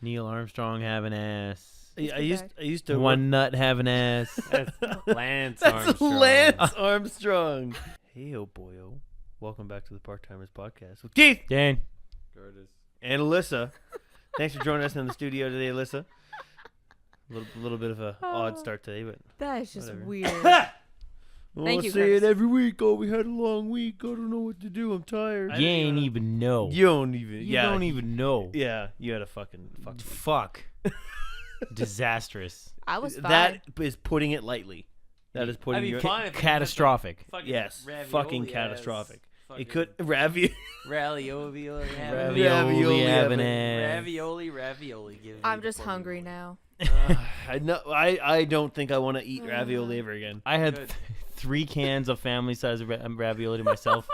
Neil Armstrong have an ass. I used to. One nut have an ass. That's Lance That's Armstrong. Lance Armstrong. Hey, oh boyo. Welcome back to the Part Timers Podcast with Keith Dan. Curtis. and Alissa. Thanks for joining us in the studio today, Alissa. A little bit of a odd start today, but That is just whatever. weird. Thank you, say it Curtis. every week. Oh, we had a long week. I don't know what to do. I'm tired. You ain't even know. You don't even. You don't even know. Yeah, you had a fucking fuck. Fuck. Disastrous. I was fine. That is putting it lightly. That is putting your fine if it Catastrophic. fucking yes, ravioli fucking ass catastrophic. fucking It could ravioli. ravioli. Ravioli have an ass. Ravioli. Give me I'm the just formula. hungry now. I know. I don't think I want to eat ravioli ever again. I had Good. 3 cans of family size ravioli to myself.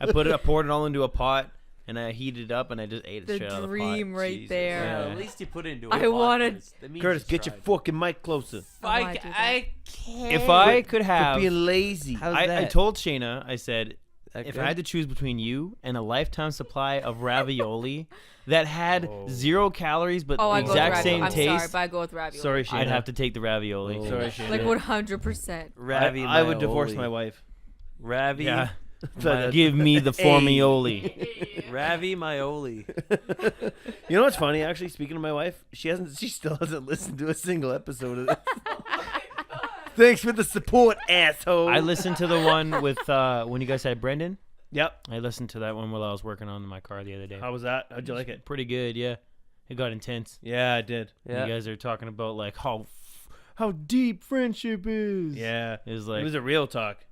I poured it all into a pot, and I heated it up, and I just ate it The straight out of the dream pot. right Jesus. there. Yeah, Yeah. at least you put it into I a pot wanted- first. That means Curtis, you get your tried. fucking mic closer. I wanna do that. I can't. If I could Quit have, being lazy. How's I that? told Shayna, I said, That if good? I had to choose between you and a lifetime supply of ravioli that had Oh. 0 calories but Oh, the I go with exact ravioli. same I'm sorry, taste, but I go with ravioli. Sorry, Shayna. I'd have to take the ravioli. Oh. Sorry, Shayna. Like 100%. I would divorce my wife. Ravi. Yeah. But, Give me the formioli. Ravi Maioli. you know what's funny? Actually, speaking of my wife, she still hasn't listened to a single episode of this. Thanks for the support, asshole. I listened to the one with when you guys had Brendan. Yep. I listened to that one while I was working on my car the other day. How was that? How'd you like it? Pretty good, yeah. It got intense. Yeah, I did. Yeah. You guys are talking about like how deep friendship is. Yeah. It was It like was a real talk.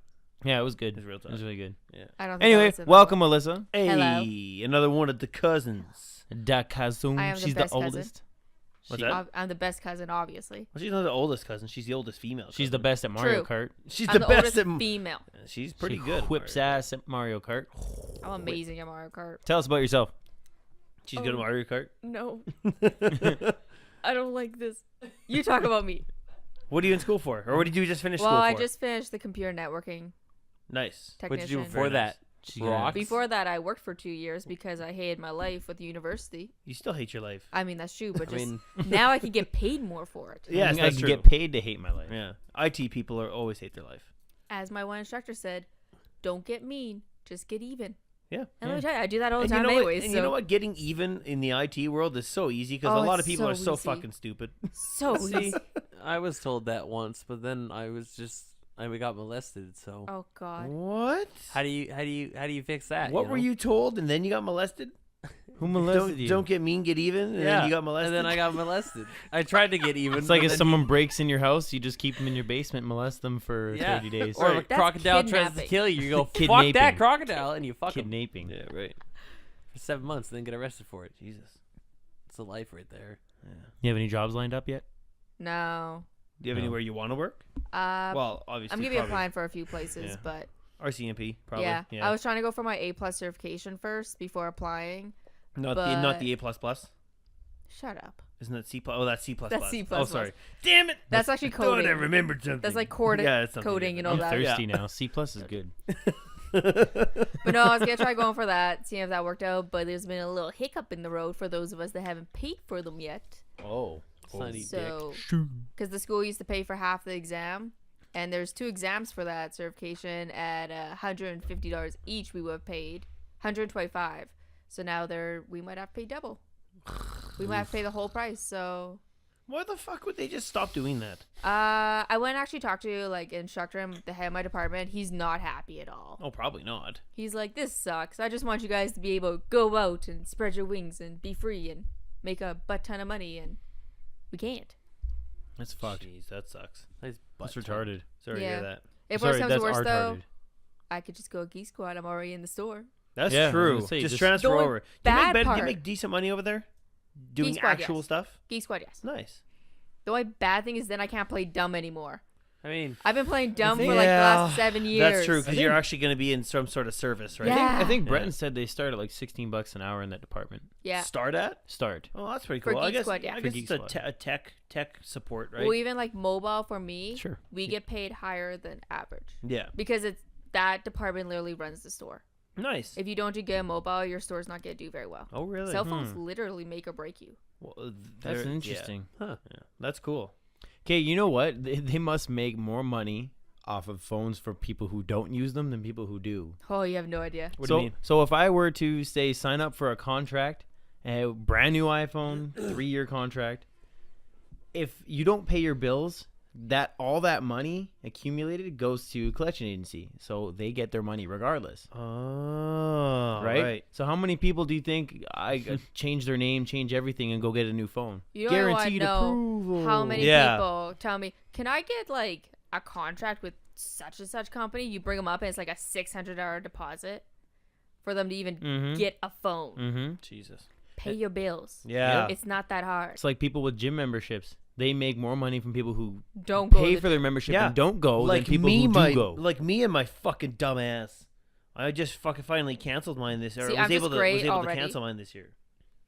yeah, it was good. It was real talk. It was really good. I don't think I Anyway, listened to that welcome, one. Alyssa. Hey, Hello. another one of the cousins. Da Kazum. I am the She's the best cousin. oldest. What's that? I'm the best cousin, obviously. Well, she's not the oldest cousin. She's the oldest female. She's the cousin. best at Mario True. Kart. She's I'm the the best oldest at. female. She's pretty She good. at whips Mario Kart. ass at Mario Kart. I'm amazing at Mario Kart. Tell us about yourself. She's good at Mario Kart. No. I don't like this. You talk about me. What are you in school for? Or what did you just finish Well, school for? I just finished the computer networking Nice. What did you do technician. before that? She Rocks? Before that, I worked for 2 years because I hated my life with the university. You still hate your life. I mean, that's true, but I just mean, now I can get paid more for it. Yes, I that's can true. get paid to hate my life. Yeah. IT people always hate their life. As my one instructor said, don't get mean, just get even. Yeah. And let me tell you, I do that all the And time you know anyways. what? And so you know what? Getting even in the IT world is so easy because Oh, a lot of it's people so are so easy. fucking stupid. So see, easy. I was told that once, but then I got molested. So Oh God. What? how do you fix that? What were you told and then you got molested? Who molested you? Don't get mean, get even, and then you got molested. And then I got molested. I tried to get even. It's like but if then someone breaks in your house, you just keep them in your basement and molest them for Yeah. 30 days. or if a Right. That's crocodile tries to kidnapping. kill you, you go fuck Kidnapping. that crocodile, and you fuck him Kidnapping. Yeah, right. for 7 months, and then get arrested for it. Jesus. It's a life right there. You have any jobs lined up yet? No. Do you have No. anywhere you want to work? Well, obviously. I'm gonna be probably applying for a few places, Yeah. but RCMP, probably. yeah. Yeah. I was trying to go for my A+ certification first before applying. not but- the A++. Shut up. Isn't that C++? Oh, that's C++. That's C++. Oh, sorry. Damn it. That's actually Thought I coding. remembered something. That's like that's something coding and different. all I'm that. thirsty now. C plus is good. But no, I was gonna try going for that, seeing if that worked out. But there's been a little hiccup in the road for those of us that haven't paid for them yet. Oh. Sonny dick. So, because the school used to pay for half the exam, and there's 2 exams for that certification at $150 each. We would have paid $125. So now we might have to pay double. We might have to pay the whole price. So Why the fuck would they just stop doing that? I went and actually talked to like instructor and the head of my department. He's not happy at all. Oh, probably not. He's like, this sucks. I just want you guys to be able to go out and spread your wings and be free and make a butt ton of money, and we can't. That's fucked. Jeez, that sucks. Nice butt That's touch. retarded. Sorry to Yeah. hear that. If Sorry, worse comes to that's worse, though, retarded. I could just go Geek Squad. I'm already in the store. That's Yeah, I was true. gonna say, Just just- transfer The only over. Do you bad make, do you part- make decent money over there? Doing Geek Squad, actual yes. stuff? Geek Squad, yes. Nice. The only bad thing is then I can't play dumb anymore. I mean, I've been playing dumb for Yeah, like the last 7 years. That's true, because I you're think- actually going to be in some sort of service, right? Yeah. I think Yeah. Breton said they start at like $16 an hour in that department. Yeah. Start at? Start. Oh, that's pretty For cool. I Geek guess, Squad, yeah. I For guess Geek it's a, Squad. a tech support, right? Well, even like mobile for me, Sure. we get paid higher than average Yeah. because it's that department literally runs the store. Nice. If you don't do good mobile, your store's not going to do very well. Oh, really? Cell phones literally make or break you. Well, That's they're- interesting. Huh. Yeah, that's cool. Okay, you know what? They must make more money off of phones for people who don't use them than people who do. Oh, you have no idea. What so, do you mean? So if I were to say sign up for a contract, a brand new iPhone, 3-year contract, if you don't pay your bills, all that money accumulated goes to a collection agency, so they get their money regardless. Oh, Right? So how many people do you think I change their name, change everything, and go get a new phone? You know, Guaranteed I know approval. how many Yeah. people tell me, can I get like a contract with such and such company? You bring them up and it's like a $600 deposit for them to even Mhm. get a phone. Mm-hmm. Jesus. Pay your bills. Yeah. It's not that hard. It's like people with gym memberships. They make more money from people who Don't go pay to for their membership Yeah. and don't go Like than people me, who do go. like me and my fucking dumbass. I just fucking finally canceled mine this year. See, was I'm just able to great to already. cancel mine this year.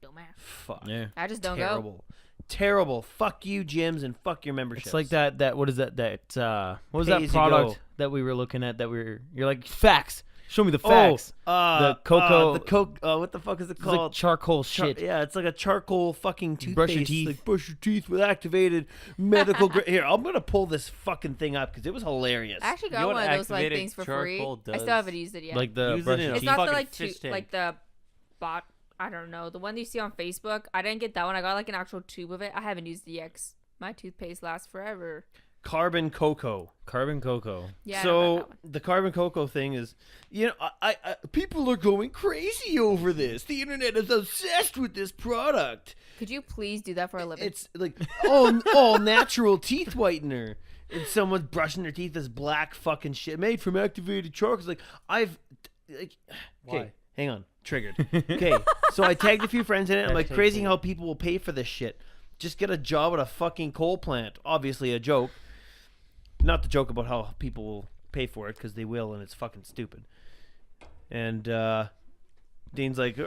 Dumbass. Fuck. Yeah. I just don't go. Terrible. Terrible. Fuck you, gyms, and fuck your memberships. It's like that. What is that? What was that Pay-as-you-go. product that we were looking at? You're like facts. Show me the facts. the Coco- the Coke. What the fuck is it It's like called? charcoal shit. Yeah, it's like a charcoal fucking toothpaste. Brush your teeth. Like brush your teeth with activated medical grade. Here, I'm gonna pull this fucking thing up because it was hilarious. I actually You know got what one of those like activated things for free. charcoal I still does? haven't used it yet. Like the Use it brush in your a it's teeth. not the fucking like fish tank. like the bot. I don't know, the one you see on Facebook. I didn't get that one. I got like an actual tube of it. I haven't used it yet 'cause my toothpaste lasts forever. Carbon Coco. Carbon cocoa. Yeah. I don't have So that one. the carbon cocoa thing is, I people are going crazy over this. The internet is obsessed with this product. Could you please do that for a living? It's like all natural teeth whitener. And someone's brushing their teeth this black fucking shit made from activated charcoal. It's like okay, Why? hang on, triggered. Okay, so I tagged a few friends in it. I'm like, crazy how people will pay for this shit. Just get a job at a fucking coal plant. Obviously a joke. Not the joke about how people will pay for it, because they will, and it's fucking stupid. And Dane's like,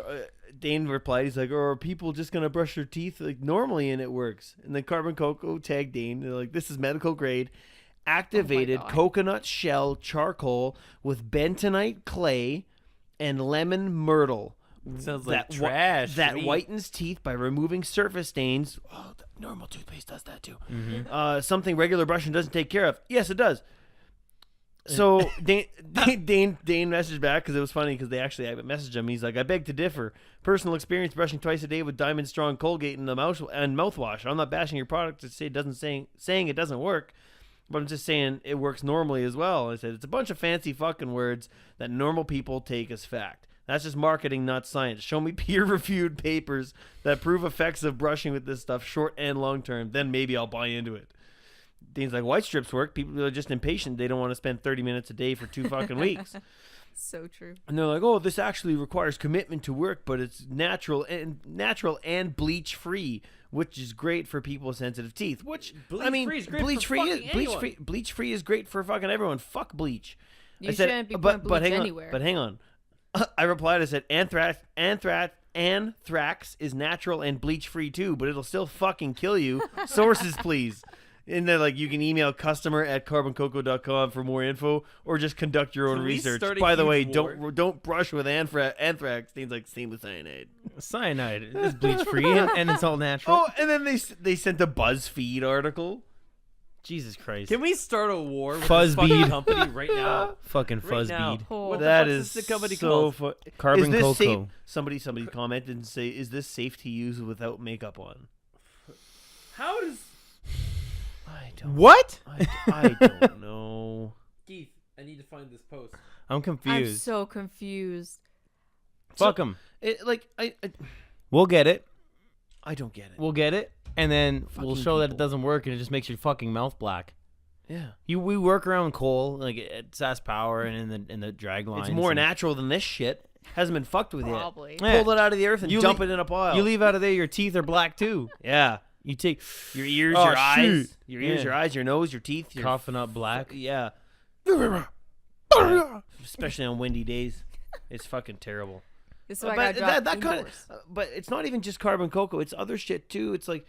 Dane replied, he's like, are people just gonna brush their teeth like normally and it works? And then Carbon Cocoa tagged Dane. They're like, this is medical grade, activated God. coconut shell charcoal with bentonite clay and lemon myrtle. Sounds like That trash. that to me. whitens teeth by removing surface stains. Oh, the normal toothpaste does that too. Mm-hmm. Something regular brushing doesn't take care of. Yes, it does. So Dane messaged back because it was funny because I messaged him. He's like, I beg to differ. Personal experience brushing twice a day with Diamond Strong Colgate and mouthwash. I'm not bashing your product to say it doesn't saying it doesn't work, but I'm just saying it works normally as well. I said it's a bunch of fancy fucking words that normal people take as fact. That's just marketing, not science. Show me peer-reviewed papers that prove effects of brushing with this stuff, short and long term. Then maybe I'll buy into it. Dean's like, white strips work. People are just impatient. They don't want to spend 30 minutes a day for 2 fucking weeks. So true. And they're like, oh, this actually requires commitment to work, but it's natural and bleach free, which is great for people with sensitive teeth. Which I mean, Bleach-free is great for fucking anyone. bleach free is great for fucking everyone. Fuck bleach. You I said, shouldn't be putting bleach anywhere. But hang on. I replied. I said, anthrax is natural and bleach free too, but it'll still fucking kill you. Sources, please. And they're like, you can email customer@carboncoco.com for more info, or just conduct your own Can we research. start a By the way, huge war? don't brush with anthrax. Things like same with cyanide. Cyanide is bleach free and it's all natural. Oh, and then they sent a BuzzFeed article. Jesus Christ. Can we start a war with Fuzzbead. this fucking company right now? Fucking Right now. fuzzbead. Oh, What the That fuck is the company so called? Carbon is this cocoa. safe? Somebody commented and say, is this safe to use without makeup on? How does I don't. What? I don't know. Keith? I need to find this post. I'm I'm confused. so confused. Fuck them. We'll get it. I don't get it. We'll get it, and then we'll Fucking show that it people. doesn't work, and it just makes your fucking mouth black. Yeah. We work around coal like at SAS Power and in the drag lines. It's more and natural than this shit. Hasn't been fucked with Probably. yet. Yeah. Pull it out of the earth and You dump le- it in a pile. You leave out of there, your teeth are black too. Yeah. You take Your ears, Oh, your eyes, shoot. your ears, Yeah. your eyes, your nose, your teeth, your coughing up black. Yeah. Especially on windy days, it's fucking terrible. This is why I But got dropped that kind indoors. of, but it's not even just carbon cocoa. It's other shit too. It's like,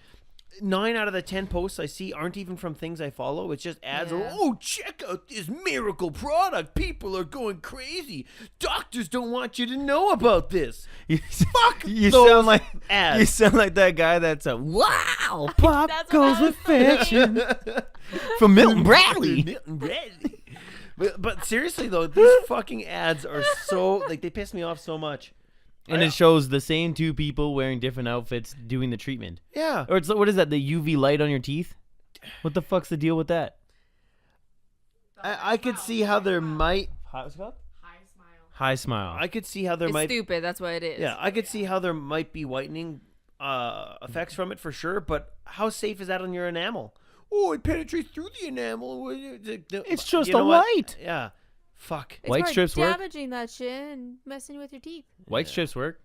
9 out of the 10 posts I see aren't even from things I follow. It's just ads. Yeah. Oh, check out this miracle product. People are going crazy. Doctors don't want you to know about this. Fuck You those sound like ads. You sound like that guy that's a wow. Pop That's what goes I with was saying. fashion from Milton Bradley. Milton Bradley. But seriously though, these fucking ads are so like they piss me off so much. And it shows the same two people wearing different outfits doing the treatment. Yeah. Or it's what is that? The UV light on your teeth? What the fuck's the deal with that? I could see how there might. High smile. High smile. I could see how there It's might. stupid. That's what it is. Yeah, I could see how there might be whitening effects from it for sure. But how safe is that on your enamel? Oh, it penetrates through the enamel. It's just You know a what? light. Yeah. Fuck. It's White more strips work? damaging that shit and messing with your teeth. White strips work.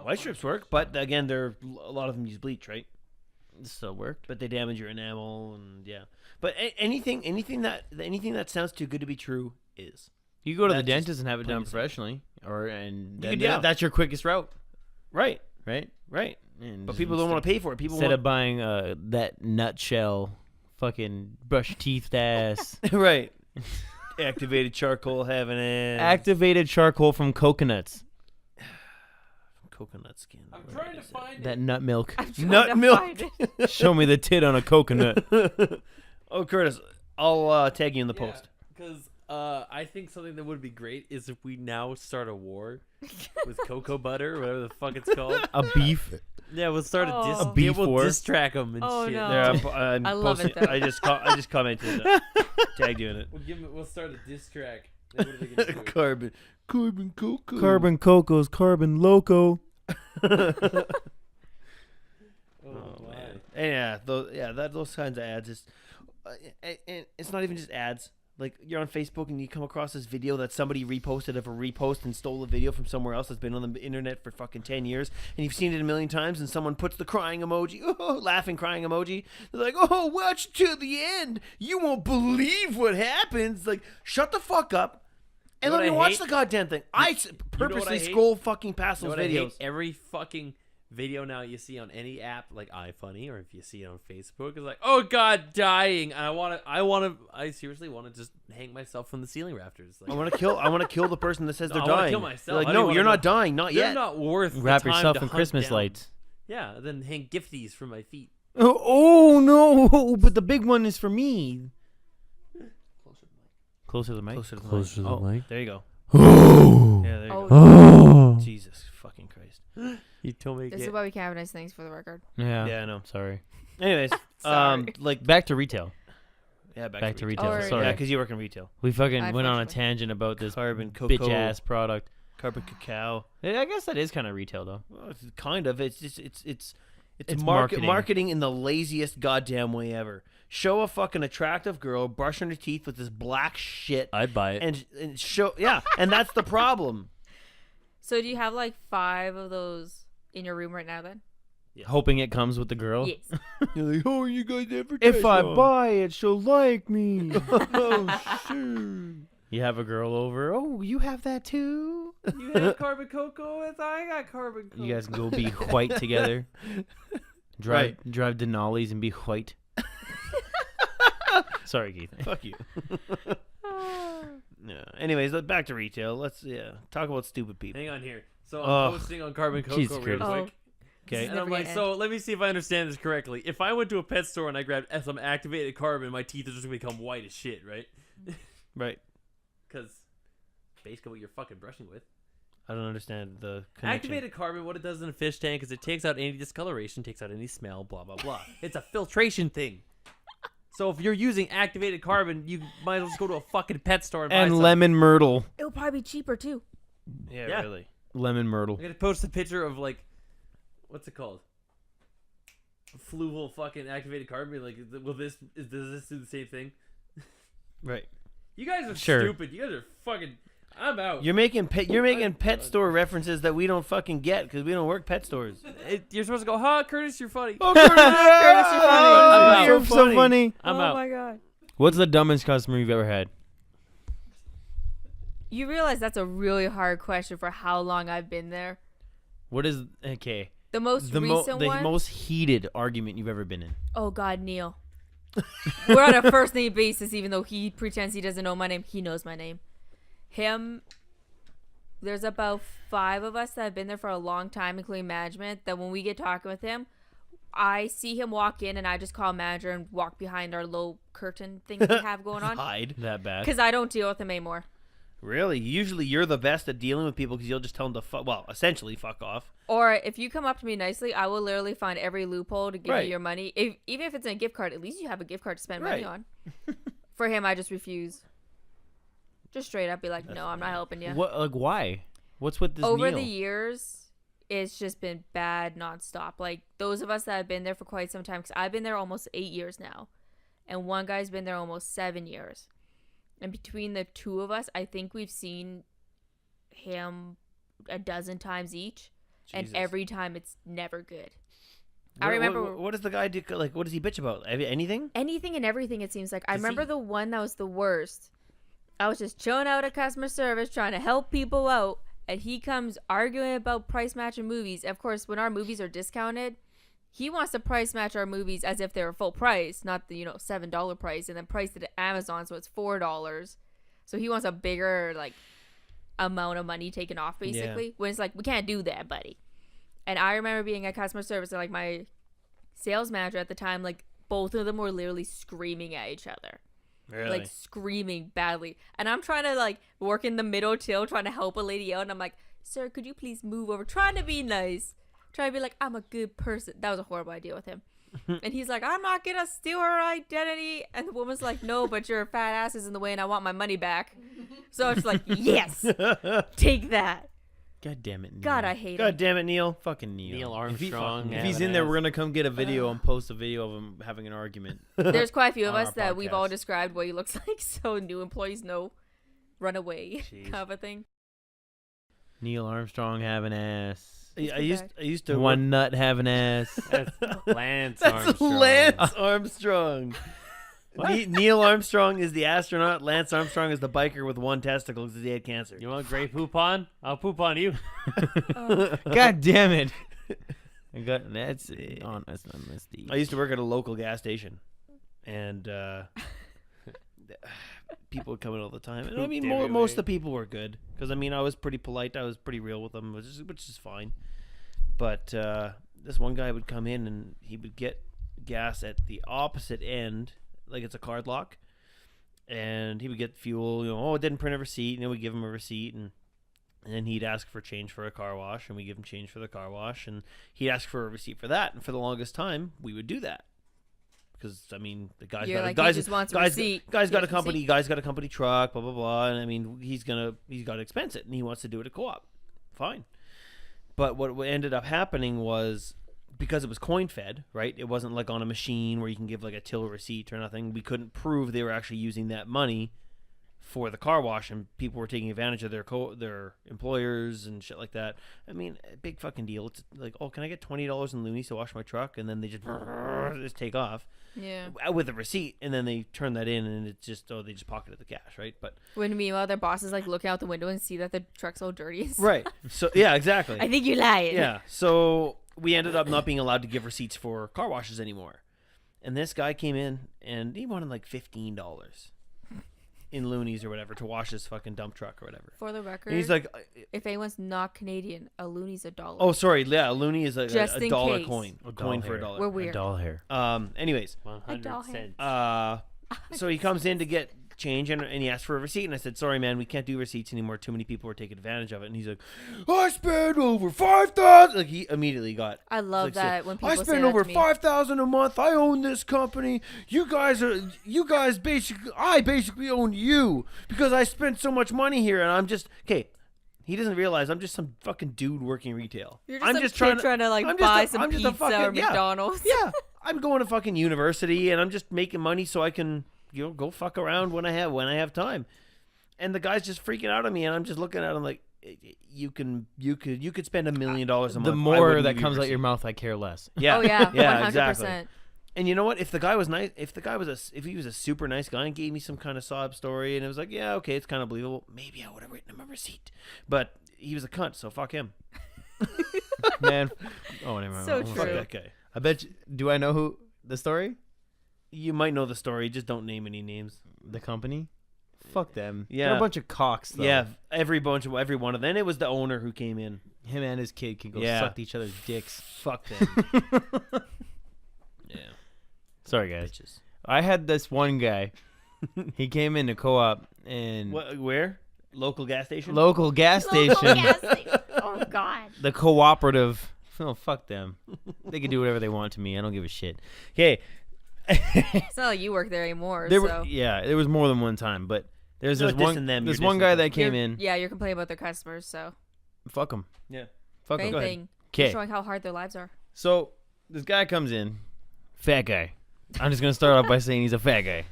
White strips work, but again, a lot of them use bleach, right? Still worked. But they damage your enamel, and yeah. But anything that sounds too good to be true is. You go to the That's just dentist and have it plain done and simple. professionally, and You could, yeah. that's your quickest route, Right. right? Right. And But just people don't want to pay for it. People instead want of buying that nutshell, fucking brush your teeth ass. right. Activated charcoal having it. Activated charcoal from coconuts. Coconut skin. I'm whatever trying to it is. find That it. nut milk. I'm trying Nut to milk. find it. Show me the tit on a coconut. Oh, Curtis, I'll tag you in the post. Because I think something that would be great is if we now start a war with cocoa butter, whatever the fuck it's called. A beef. Yeah, we'll start Oh. a A beef beef we'll war? diss track them and Oh, shit. no. There, I'm I love it, posting- though. I just commented that. Tagged you in it. We'll start a diss track. Then what are they gonna do? Carbon cocoa. Carbon Coco's Carbon Loco. Oh, Oh my. man, and those kinds of ads is, and it's not even just ads. Like you're on Facebook and you come across this video that somebody reposted of a repost and stole a video from somewhere else that's been on the internet for fucking 10 years, and you've seen it a million times, and someone puts the crying emoji, laughing crying emoji. They're like, oh, watch to the end. You won't believe what happens. Like, shut the fuck up. And You know let me what I watch hate? the goddamn thing. I what I purposely hate? scroll fucking past You know those what I hate? videos. Every fucking video now you see on any app like iFunny, or if you see it on Facebook, is like, oh god, dying. And I seriously want to just hang myself from the ceiling rafters. Like, I want to kill the person that says No, they're I wanna dying. kill myself. They're like, I don't no, wanna you're go- not dying, not they're yet. not worth the Wrap time yourself to in hunt Christmas down. lights. Yeah, then hang gifties from my feet. Oh no! But the big one is for me. Closer to the mic. Closer to the Closer to the oh, mic. There you go. Oh. Yeah, there you Oh, go. Oh. Jesus fucking Christ. You told me. this is why we can't have nice things for the record. Yeah. Yeah, I know. Sorry. Anyways, Sorry. like Back to retail. yeah, Back to retail. retail. Or- Sorry. Yeah, because you work in retail. We fucking I went on a fluctuate. tangent about this Carbon cocoa, bitch ass product. carbon cacao. I guess that is kind of retail though. Well, it's kind of. It's just it's It's marketing in the laziest goddamn way ever. Show a fucking attractive girl brushing her teeth with this black shit, I'd buy it. and show and that's the problem. So do you have like 5 of those in your room right now then? Hoping it comes with the girl. Yes. You're like, oh, you guys ever? If I buy it, she'll like me. oh shit. You have a girl over. Oh, you have that too. You have carbon cocoa, I got carbon cocoa. You guys can go be white together. Drive Denali's and be white. Sorry, Keith. Fuck you. Yeah. Anyways, back to retail. Let's talk about stupid people. Hang on here. So Oh. I'm posting on carbon cocoa Jesus real Christ. quick. Okay. This And I'm never like, gonna so let me see if I understand this correctly. If I went to a pet store and I grabbed some activated carbon, my teeth are just gonna become white as shit, right? Right. Because basically what you're fucking brushing with. I don't understand the connection. Activated carbon, what it does in a fish tank is it takes out any discoloration, takes out any smell, blah blah blah. It's a filtration thing. So if you're using activated carbon, you might as well just go to a fucking pet store and buy And some. lemon myrtle. It'll probably be cheaper too. Yeah, Yeah. really. Lemon myrtle. I'm gonna post a picture of like, what's it called? Fluval fucking activated carbon. Like, does this do the same thing? Right. You guys are Sure. stupid. You guys are fucking. I'm out. You're making pet store references that we don't fucking get because we don't work pet stores. You're supposed to go, huh, Curtis? You're funny. Oh, Curtis, I'm You're out. so funny. I'm oh out. my god. What's the dumbest customer you've ever had? You realize that's a really hard question for how long I've been there. What is okay? The most recent the one. most heated argument you've ever been in. Oh God, Neil. We're on a first name basis, even though he pretends he doesn't know my name. He knows my name. Him. There's about 5 of us that have been there for a long time, including management. That when we get talking with him, I see him walk in, and I just call manager and walk behind our low curtain thing we have going on, Hide. That bad? because I don't deal with him anymore. Really? Usually you're the best at dealing with people because you'll just tell them to essentially fuck off. Or if you come up to me nicely, I will literally find every loophole to give Right. you your money. Even if it's a gift card, at least you have a gift card to spend money Right. on. For him, I just refuse. Just straight up be like, no, I'm not helping you. What? Like, why? What's with this Over Neil? the years, it's just been bad nonstop. Like, those of us that have been there for quite some time, because I've been there almost 8 years now. And one guy's been there almost 7 years. And between the 2 of us, I think we've seen him a dozen times each. And Jesus. every time it's never good. I What- remember What does the guy do? Like, what does he bitch about? Anything? anything and everything, it seems like. I Does remember he- the one that was the worst. I was just chilling out at customer service trying to help people out, and he comes arguing about price matching movies. Of course, when our movies are discounted, he wants to price match our movies as if they were full price, not the $7 price, and then priced it at Amazon, so it's $4. So he wants a bigger amount of money taken off, basically. When it's like, we can't do that, buddy. And I remember being at customer service, and my sales manager at the time, both of them were literally screaming at each other. Really? Screaming badly. And I'm trying to work in the middle till trying to help a lady out, and I'm like, sir, could you please move over? Trying to be nice. Trying to be like, I'm a good person. That was a horrible idea with him. And he's like, I'm not gonna steal her identity. And the woman's like, no, but your fat ass is in the way and I want my money back. So it's like, yes, take that. God damn it, Neil. God, I hate God him. damn it, Neil. Fucking Neil. Neil If he- Armstrong. If he's in there, we're gonna come get a video and post a video of him having an argument. There's quite a few of On us our that we've all podcast. described what he looks like, so new employees know. Run away, Jeez. kind of a thing. Neil Armstrong having ass. I used to One nut having ass. That's Lance That's Armstrong. Lance Armstrong. Neil Armstrong is the astronaut. Lance Armstrong is the biker with one testicle because he had cancer. You want gray poop on? I'll poop on you. God damn it. That's honest. I used to work at a local gas station, and people would come in all the time. And I mean, most of the people were good because I was pretty polite. I was pretty real with them, which is fine. But this one guy would come in and he would get gas at the opposite end, like it's a card lock, and he would get fuel. It didn't print a receipt, and then we give him a receipt, and then he'd ask for change for a car wash, and we give him change for the car wash, and he'd ask for a receipt for that. And for the longest time, we would do that because the guy's You're got like, guy's he just wants a guy's, receipt. guy's got a Here's a company, receipt. guy's got a company truck, blah blah blah, and he's got to expense it, and he wants to do it at co-op. Fine. But what ended up happening was, because it was coin fed, right? It wasn't like on a machine where you can give a till receipt or nothing. We couldn't prove they were actually using that money for the car wash, and people were taking advantage of their employers and shit like that. A big fucking deal. It's like, oh, can I get $20 in loonies to wash my truck? And then they just take off Yeah. with a receipt, and then they turn that in, and it's just they just pocketed the cash, right? But When meanwhile their bosses look out the window and see that the truck's all dirty. right, so yeah, exactly. I think you're lying. Yeah, so we ended up not being allowed to give receipts for car washes anymore. And this guy came in, and he wanted $15 in loonies or whatever to wash his fucking dump truck or whatever. For the record, And he's like, if anyone's not Canadian, a loony's $1. oh, sorry, yeah, a loonie is Just a in dollar case. coin. A doll coin for hair. a dollar. We're weird. Doll hair. Anyways, 100 cents. so he comes in to get change, and he asked for a receipt, and I said, sorry man, we can't do receipts anymore, too many people are taking advantage of it. And he's like, I spent over $5,000. Like, he immediately got, I love like, that when people I say spend that over to me. $5,000 a month. I own this company. You guys I basically own you because I spent so much money here, and I'm just okay. He doesn't realize I'm just some fucking dude working retail. You're just I'm some just kid trying to I'm just buy a- some I'm just a pizza fucking- or yeah. McDonald's. Yeah, I'm going to fucking university, and I'm just making money so I can go fuck around when I have time. And the guy's just freaking out on me, and I'm just looking at him like, you could spend $1 million a month. The I more wouldn't that give you comes out receipt. your mouth, I care less. Yeah. Oh yeah, yeah, 100%. exactly. And you know what? If the guy was nice, if he was a super nice guy and gave me some kind of sob story, and it was like, yeah, okay, it's kind of believable, maybe I would have written him a receipt. But he was a cunt, so fuck him. Man. Oh, never mind. So Fuck true. that. That guy. I bet you. Do I know who the story? You might know the story. Just don't name any names. The company? Fuck them. Yeah. They're a bunch of cocks, though. Yeah, every one of them. Then it was the owner who came in. Him and his kid can go Yeah. suck each other's dicks. Fuck them. Yeah. Sorry, guys. Bitches. I had this one guy. He came into co-op and Where? Local gas station? local gas Local station. gas station. Oh God. The cooperative. Oh, fuck them. They can do whatever they want to me. I don't give a shit. Okay. It's not like you work there anymore. There so. there was more than one time, but there's You're this not one dissing them, this you're one dissing guy them. that came You're- in. Yeah, you're complaining about their customers, so Fuck him. Yeah. Fuck if him. anything, you're Okay. showing how hard their lives are. So this guy comes in, fat guy. I'm just gonna start off by saying he's a fat guy.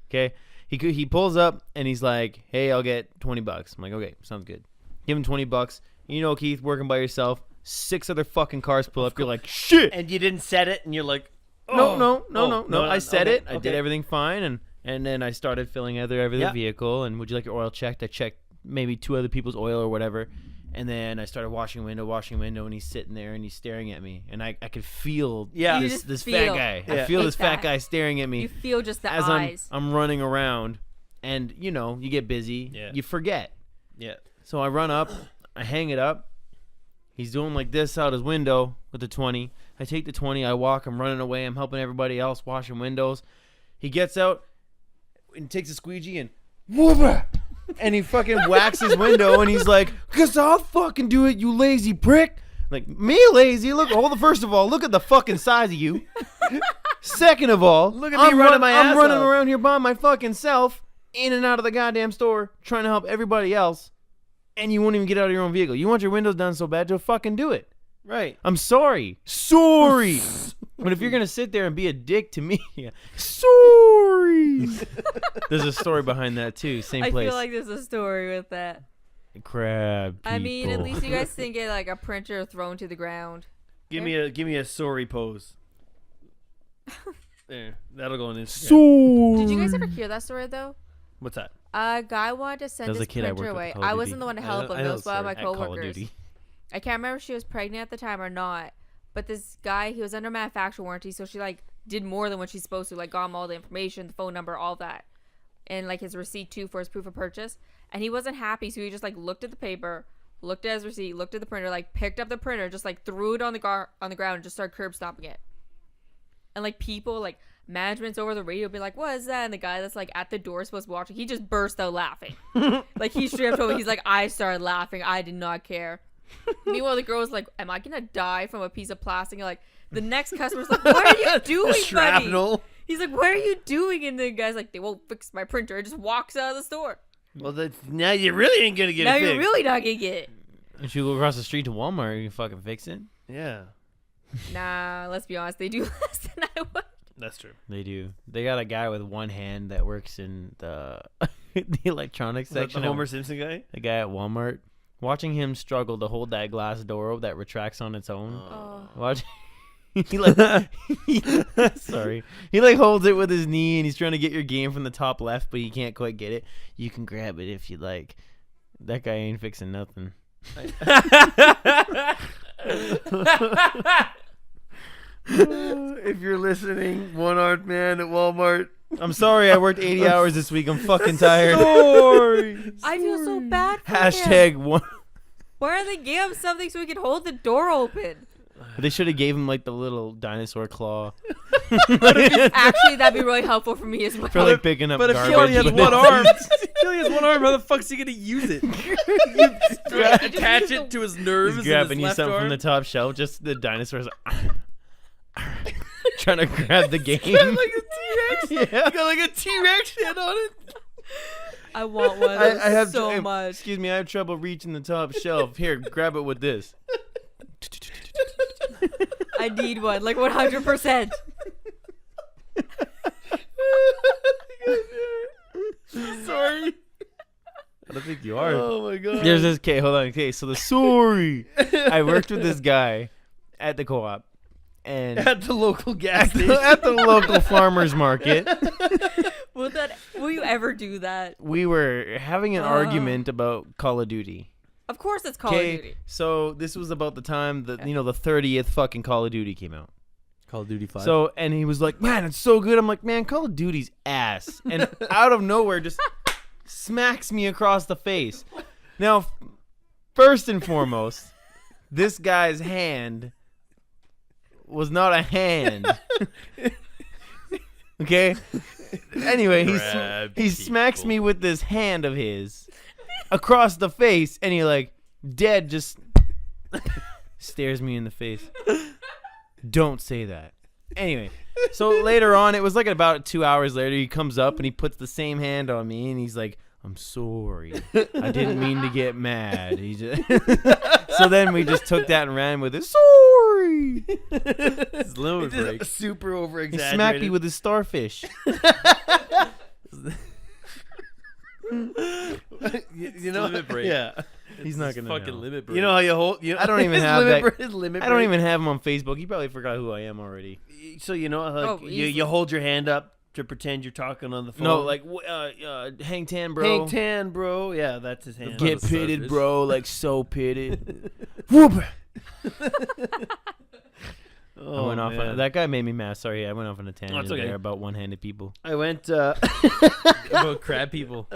Okay. He pulls up and he's like, "Hey, I'll get $20." I'm like, "Okay, sounds good." Give him $20. You know, Keith, working by yourself. 6 other fucking cars pull up. You're like, "Shit." And you didn't set it, and you're like, No. no, I said okay, it. I did okay. everything fine, and then I started filling every Yeah. vehicle. And would you like your oil checked? I checked maybe 2 other people's oil or whatever, and then I started washing window, and he's sitting there and he's staring at me, and I could feel Yeah. You this just fat feel guy. I Yeah. feel this fat that. guy staring at me You feel just the as eyes. I'm running around, and you know you get busy, Yeah. you forget. yeah. So I run up, I hang it up. He's doing like this out his window with the 20. I take the 20, I walk, I'm running away, I'm helping everybody else washing windows. He gets out and takes a squeegee and whoop, and he fucking whacks his window and he's like, "Guess I'll fucking do it, you lazy prick." Like, me lazy? Look, first of all, look at the fucking size of you. Second of all, Look at me running my I'm ass running off. around here by my fucking self, in and out of the goddamn store, trying to help everybody else, and you won't even get out of your own vehicle. You want your windows done so bad, just fucking do it. Right. I'm sorry. Sorry. But if you're going to sit there and be a dick to me, sorry. There's a story behind that, too. Same I place. feel like there's a story with that. Crab I mean, at people. least you guys didn't get like a printer thrown to the ground. Give me a sorry pose. There. That'll go on Instagram. Sorry. Did you guys ever hear that story though? What's that? A guy wanted to send That was his a kid I printer worked with away. at Call of I Duty. wasn't the one to help him. I It know was one of my At Call of coworkers. Duty. I can't remember if she was pregnant at the time or not. But this guy, he was under manufacturer warranty, so she like did more than what she's supposed to. Like got him all the information, the phone number, all that, and like his receipt too for his proof of purchase. And he wasn't happy, so he just like looked at the paper, looked at his receipt, looked at the printer, like picked up the printer, just like threw it on the ground, and just started curb stomping it. And like people, like management's over the radio, be like, "What is that?" And the guy that's like at the door supposed to be watching, he just burst out laughing. Like he straight up told me, he's like, "I started laughing. I did not care." Meanwhile, the girl's like, "Am I gonna die from a piece of plastic?" And like the next customer's like, "What are you doing, buddy?" Shrapnel. He's like, "What are you doing?" And the guy's like, "They won't fix my printer." It just walks out of the store. Well, now you really ain't gonna get Now it you're fixed. really not gonna get it. If you go across the street to Walmart, you can fucking fix it. Yeah, Nah, let's be honest, they do less than I would. that's true. They do. They got a guy with one hand that works in the the electronics Is that section. the Homer Simpson guy? The guy at Walmart. Watching him struggle to hold that glass door that retracts on its own. Oh. Watch. He like, sorry. He like holds it with his knee and he's trying to get your game from the top left, but he can't quite get it. You can grab it if you like. That guy ain't fixing nothing. If you're listening, one-armed man at Walmart. I'm sorry. I worked 80 hours this week. I'm fucking tired. Sorry. I feel so bad for him. Hashtag one. Why don't they give him something so he can hold the door open? They should have gave him like the little dinosaur claw Actually, that'd be really helpful for me as well. for like picking up But if garbage. he only has but one it's- arm, he only has one arm. How the fuck's he gonna use it? You attach it to his nerves. He's in grabbing his you left something arm. from the top shelf. Just the dinosaurs trying to grab the game. Like a T-Rex. Yeah. You got like a T-Rex head on it. I want one of I those have so hey, much. Excuse me, I have trouble reaching the top shelf. Here, grab it with this. I need one, like 100%. Sorry. I don't think you are. Oh my god. There's this. Okay, hold on. Okay, so the sorry. I worked with this guy at the co-op, and At the local gas station. at the local farmers market, Will you ever do that? we were having an argument about Call of Duty. Of course, it's Call of Duty. So this was about the time that the 30th fucking Call of Duty came out. Call of Duty 5. So and he was like, "Man, it's so good." I'm like, "Man, Call of Duty's ass." And out of nowhere, just smacks me across the face. Now, first and foremost, this guy's hand was not a hand. Okay. Anyway, he smacks me with this hand of his across the face, and he like dead just stares me in the face. Don't say that. Anyway, so later on, it was like about 2 hours later, he comes up and he puts the same hand on me, and he's like, "I'm sorry. I didn't mean to get mad." He just so then we just took that and ran with it. Sorry. It's limit break. Super over He exaggerated. smacked me with his starfish. you know, limit break. yeah. He's not It's gonna fucking know. limit break. You know how you hold? I don't even have that. His limit I don't break? even have him on Facebook. He probably forgot who I am already. So you know, like Oh, you easily. hold your hand up to pretend you're talking on the phone. No, like hang ten, bro. Hank Tan, bro. Yeah, that's his hand. Get Not a pitted, starfish. bro. Like so pitted. Whoop. Oh, I went off. man. That guy made me mad. Sorry, I went off on a tangent it's okay. there about one-handed people. I went. About crab people.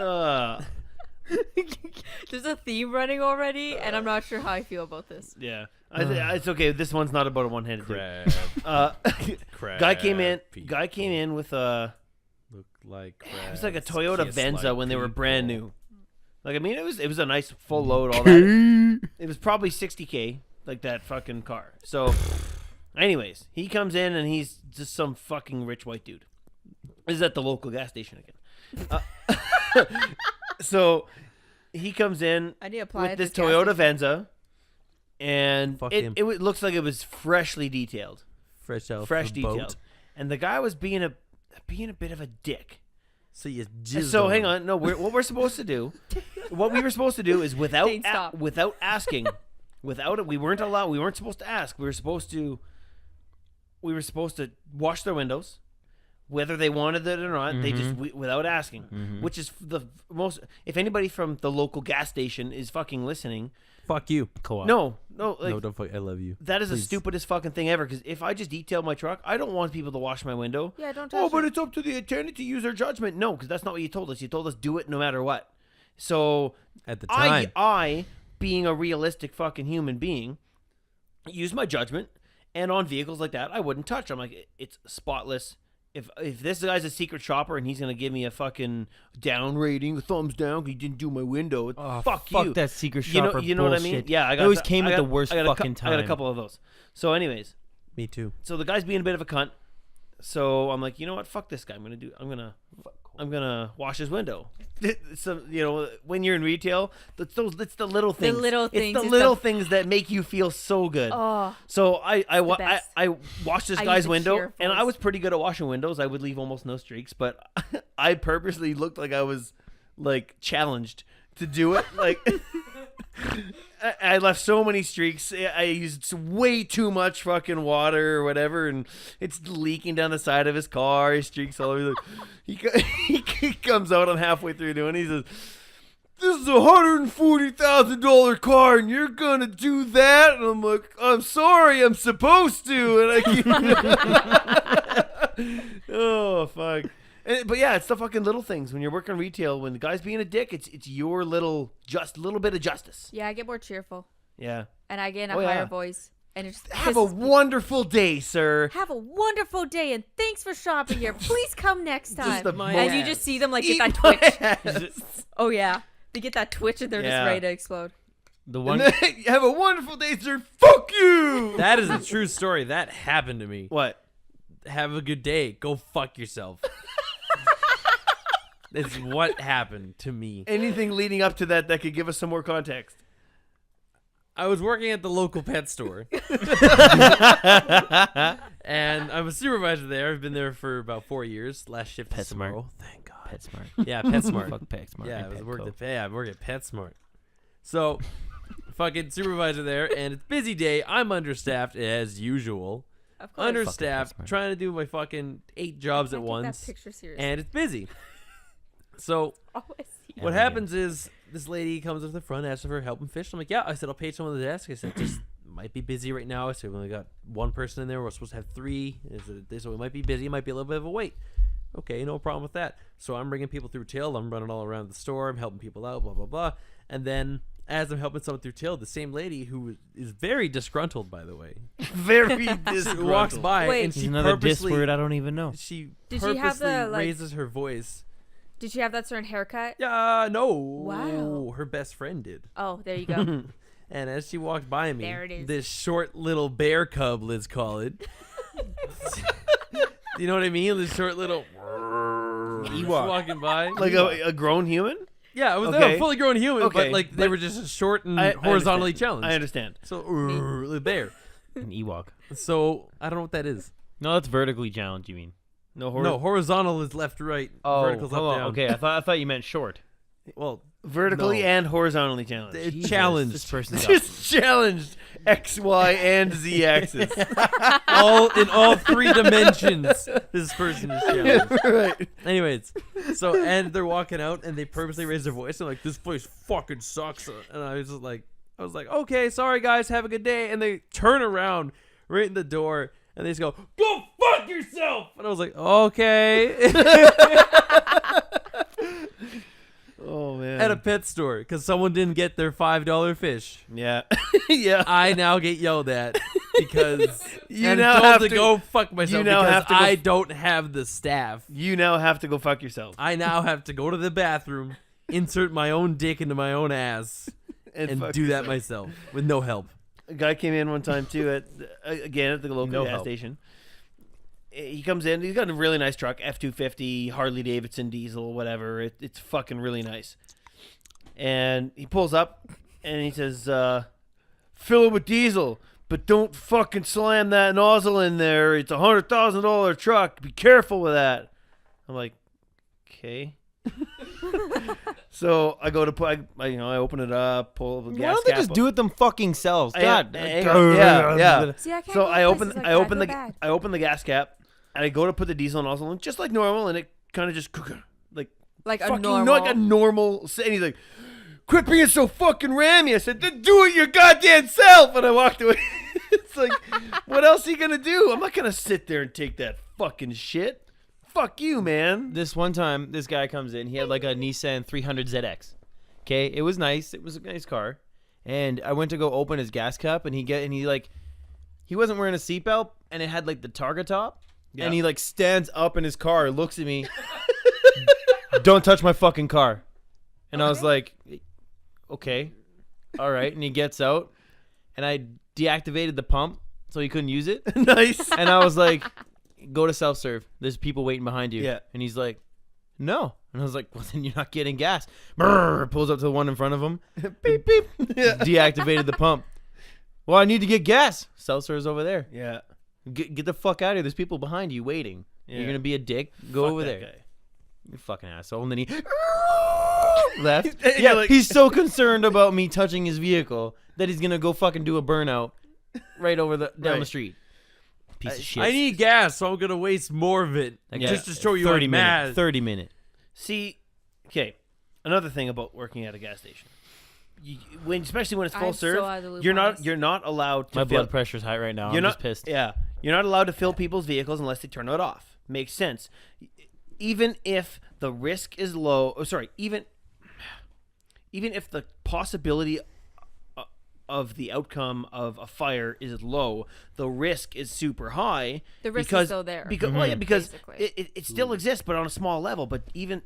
There's a theme running already, and I'm not sure how I feel about this. Yeah, it's okay. This one's not about a one-handed dude. Crab. Crab. Guy came in. people. Guy came in with a. Look like It was like a crabs, Toyota kiss Venza like when they were people. brand new. Like I mean, it was a nice full load. All that. It was probably $60K, like that fucking car. So, anyways, he comes in and he's just some fucking rich white dude. This is at the local gas station again. So he comes in I need to apply with at this gas Toyota station. Venza, and Fuck it, him. it looks like it was freshly detailed, Fresh out. fresh the boat. detailed, and the guy was being a bit of a dick. So you jizzed So hang him. on, no, what we're supposed to do, what we were supposed to do is without Dane, stop. without asking, without it, we weren't supposed to ask. We were supposed to wash their windows, whether they wanted it or not. They just without asking, which is the most. If anybody from the local gas station is fucking listening, Fuck you. Co-op. no, like No, don't fuck. I love you. that is the Please. stupidest fucking thing ever. Because if I just detail my truck, I don't want people to wash my window. Yeah, don't Oh, touch but it. it's up to the attendant to use their judgment. No, because that's not what you told us. You told us do it no matter what. So At the time. I, being a realistic fucking human being, use my judgment, and on vehicles like that, I wouldn't touch. I'm like, it's spotless. If this guy's a secret shopper and he's gonna give me a fucking down rating, a thumbs down, 'cause he didn't do my window, Oh, fuck that secret You shopper. know what I mean? bullshit. Yeah, I It got. always I came got- at the worst I got a fucking I got a time. couple of those. So, anyways, Me too. so the guy's being a bit of a cunt. So I'm like, you know what? Fuck this guy. I'm gonna wash his window. So when you're in retail, it's the little things. little It's things the is little the- things that make you feel so good. Oh, So I best. washed this I guy's use the window, cheer and I voice. was pretty good at washing windows. I would leave almost no streaks, but I purposely looked like I was like challenged to do it. Like I left so many streaks. I used way too much fucking water or whatever, and it's leaking down the side of his car. His streaks all over. He comes out. I'm halfway through doing. He says, "This is $140,000 car, and you're gonna do that?" And I'm like, "I'm sorry, I'm supposed to." And I keep. Oh fuck. But yeah, it's the fucking little things when you're working retail. When the guy's being a dick, it's your little bit of justice. yeah, I get more cheerful, Yeah. and I get in a Oh, yeah. higher voice, and it just Have a pisses me- wonderful day, sir. Have a wonderful day, and thanks for shopping here. Please come next time. the And you most- just see them like get Eat that my twitch. ass. Oh yeah, they get that twitch, and they're Yeah. just ready to explode. The And one. then, have a wonderful day, sir. Fuck you. That is a true story. That happened to me. What? Have a good day. Go fuck yourself. It's what happened to me. Anything leading up to that could give us some more context. I was working at the local pet store. And I'm a supervisor there. I've been there for about 4 years. Last shift is Petsmart. tomorrow. Thank God. Petsmart. Yeah, Petsmart. Fuck Petsmart. Yeah, I and was Petco. working at Petsmart. So, fucking supervisor there, and it's busy day. I'm understaffed as usual. Of course. Understaffed, Fucking Petsmart. trying to do my fucking 8 jobs I at take once, That picture serious. and it's busy. So Always What happens is this lady comes up to the front, asks for help and fish. I'm like, yeah. I said, I'll pay someone on the desk. I said, just might be busy right now. I said, we only got one person in there. We're supposed to have 3. So it might be busy. It might be a little bit of a wait. Okay, no problem with that. So I'm bringing people through till. I'm running all around the store. I'm helping people out, blah, blah, blah. And then as I'm helping someone through till, the same lady who is very disgruntled, by the way, Very disgruntled. walks by Wait. and There's she another diss purposely word I don't even know. she Did she have purposely the, like- raises her voice. Did she have that certain haircut? Yeah, no. Wow. Her best friend did. Oh, there you go. And as she walked by me, There it is. this short little bear cub, let's call it. You know what I mean? This short little Ewok. walking by. Like a grown human? Yeah, it was Okay. a fully grown human, Okay, but like they were just short and I horizontally understand. challenged. I understand. So the bear. An Ewok. So I don't know what that is. No, that's vertically challenged. You mean? No, horizontal is left, right. Vertical's hold up, on. down. Okay, I thought you meant short. Well, Vertically No. and horizontally challenged. it's Jesus, challenged. This person's got Just challenged X, Y, and Z axis. all in all 3 dimensions. This person is challenged. Right. Anyways, so and they're walking out and they purposely raise their voice and like, this place fucking sucks. And I was just like, okay, sorry guys, have a good day. And they turn around right in the door and they just go fuck yourself. And I was like, okay. Oh man. At a pet store because someone didn't get their $5 fish. Yeah. Yeah. I now get yelled at because You and now told have to to- go fuck myself you now because have to go I f- don't have the staff. You now have to go fuck yourself. I now have to go to the bathroom, insert my own dick into my own ass, and fuck do that yourself. myself with no help. A guy came in one time too at again at the local No gas help. station. He comes in. He's got a really nice truck, F-250 Harley Davidson diesel, whatever. It's fucking really nice. And he pulls up and he says, "Fill it with diesel, but don't fucking slam that nozzle in there. It's $100,000 truck. Be careful with that." I'm like, okay. So I go to put, I open it up, pull the gas Why don't they cap just up. do it them fucking selves? God. Yeah. See, I can't So go I places like that. open Feel the bad. I open the gas cap and I go to put the diesel nozzle in just like normal, and it kind of just like a fucking normal. like a normal. And he's like, "Quit being so fucking rammy." I said, "Then do it your goddamn self." And I walked away. It's like, what else are you gonna do? I'm not gonna sit there and take that fucking shit. Fuck you, man. This one time, this guy comes in. He had like a Nissan 300 ZX. Okay, it was nice. It was a nice car. And I went to go open his gas cup, and he wasn't wearing a seatbelt, and it had like the Targa top. Yeah. And he like stands up in his car, looks at me. Don't touch my fucking car. And I was like, okay, all right. And he gets out, and I deactivated the pump so he couldn't use it. Nice. And I was like, go to self-serve. There's people waiting behind you. Yeah. And he's like, no. And I was like, well, then you're not getting gas. Brrr, pulls up to the one in front of him. Beep, beep. Yeah. Deactivated the pump. Well, I need to get gas. Self-serve's over there. Yeah. Get the fuck out of here. There's people behind you waiting. Yeah. You're going to be a dick? Go Fuck over that there. guy. You fucking asshole. And then he left. And Yeah, you're like- he's so concerned about me touching his vehicle that he's going to go fucking do a burnout right over down the Right. street. Piece of shit. I need gas, so I'm gonna waste more of it Like just a to show you 30 I'm minute, mad. 30 minute. See, okay. Another thing about working at a gas station, especially when it's full I'm so serve, out of the loop you're on not this. you're not allowed to My fill. blood pressure's high right now. You're I'm not just pissed. Yeah, you're not allowed to fill people's vehicles unless they turn it off. Makes sense. Even if the risk is low. Oh, sorry. Even if the possibility of the outcome of a fire is low, the risk is super high. The risk is because, still there. Because, well, yeah, because Basically. it still exists, but on a small level. But even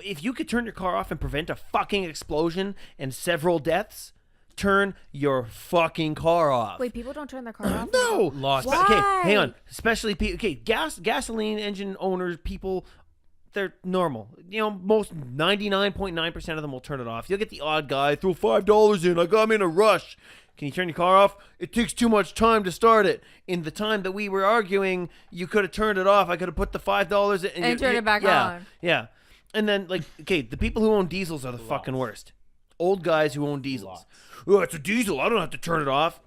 if you could turn your car off and prevent a fucking explosion and several deaths, turn your fucking car off. Wait, people don't turn their car off? No. Lost. Okay, hang Why? on. Especially gasoline engine owners, people, they're normal. You know, most 99.9% of them will turn it off. You'll get the odd guy, throw $5 in. I'm in a rush. Can you turn your car off? It takes too much time to start it. In the time that we were arguing, you could have turned it off. I could have put the $5 in And turn it back yeah, on. Yeah. And then, like, okay, the people who own diesels are the fucking worst. Old guys who own diesels. Oh, it's a diesel. I don't have to turn it off.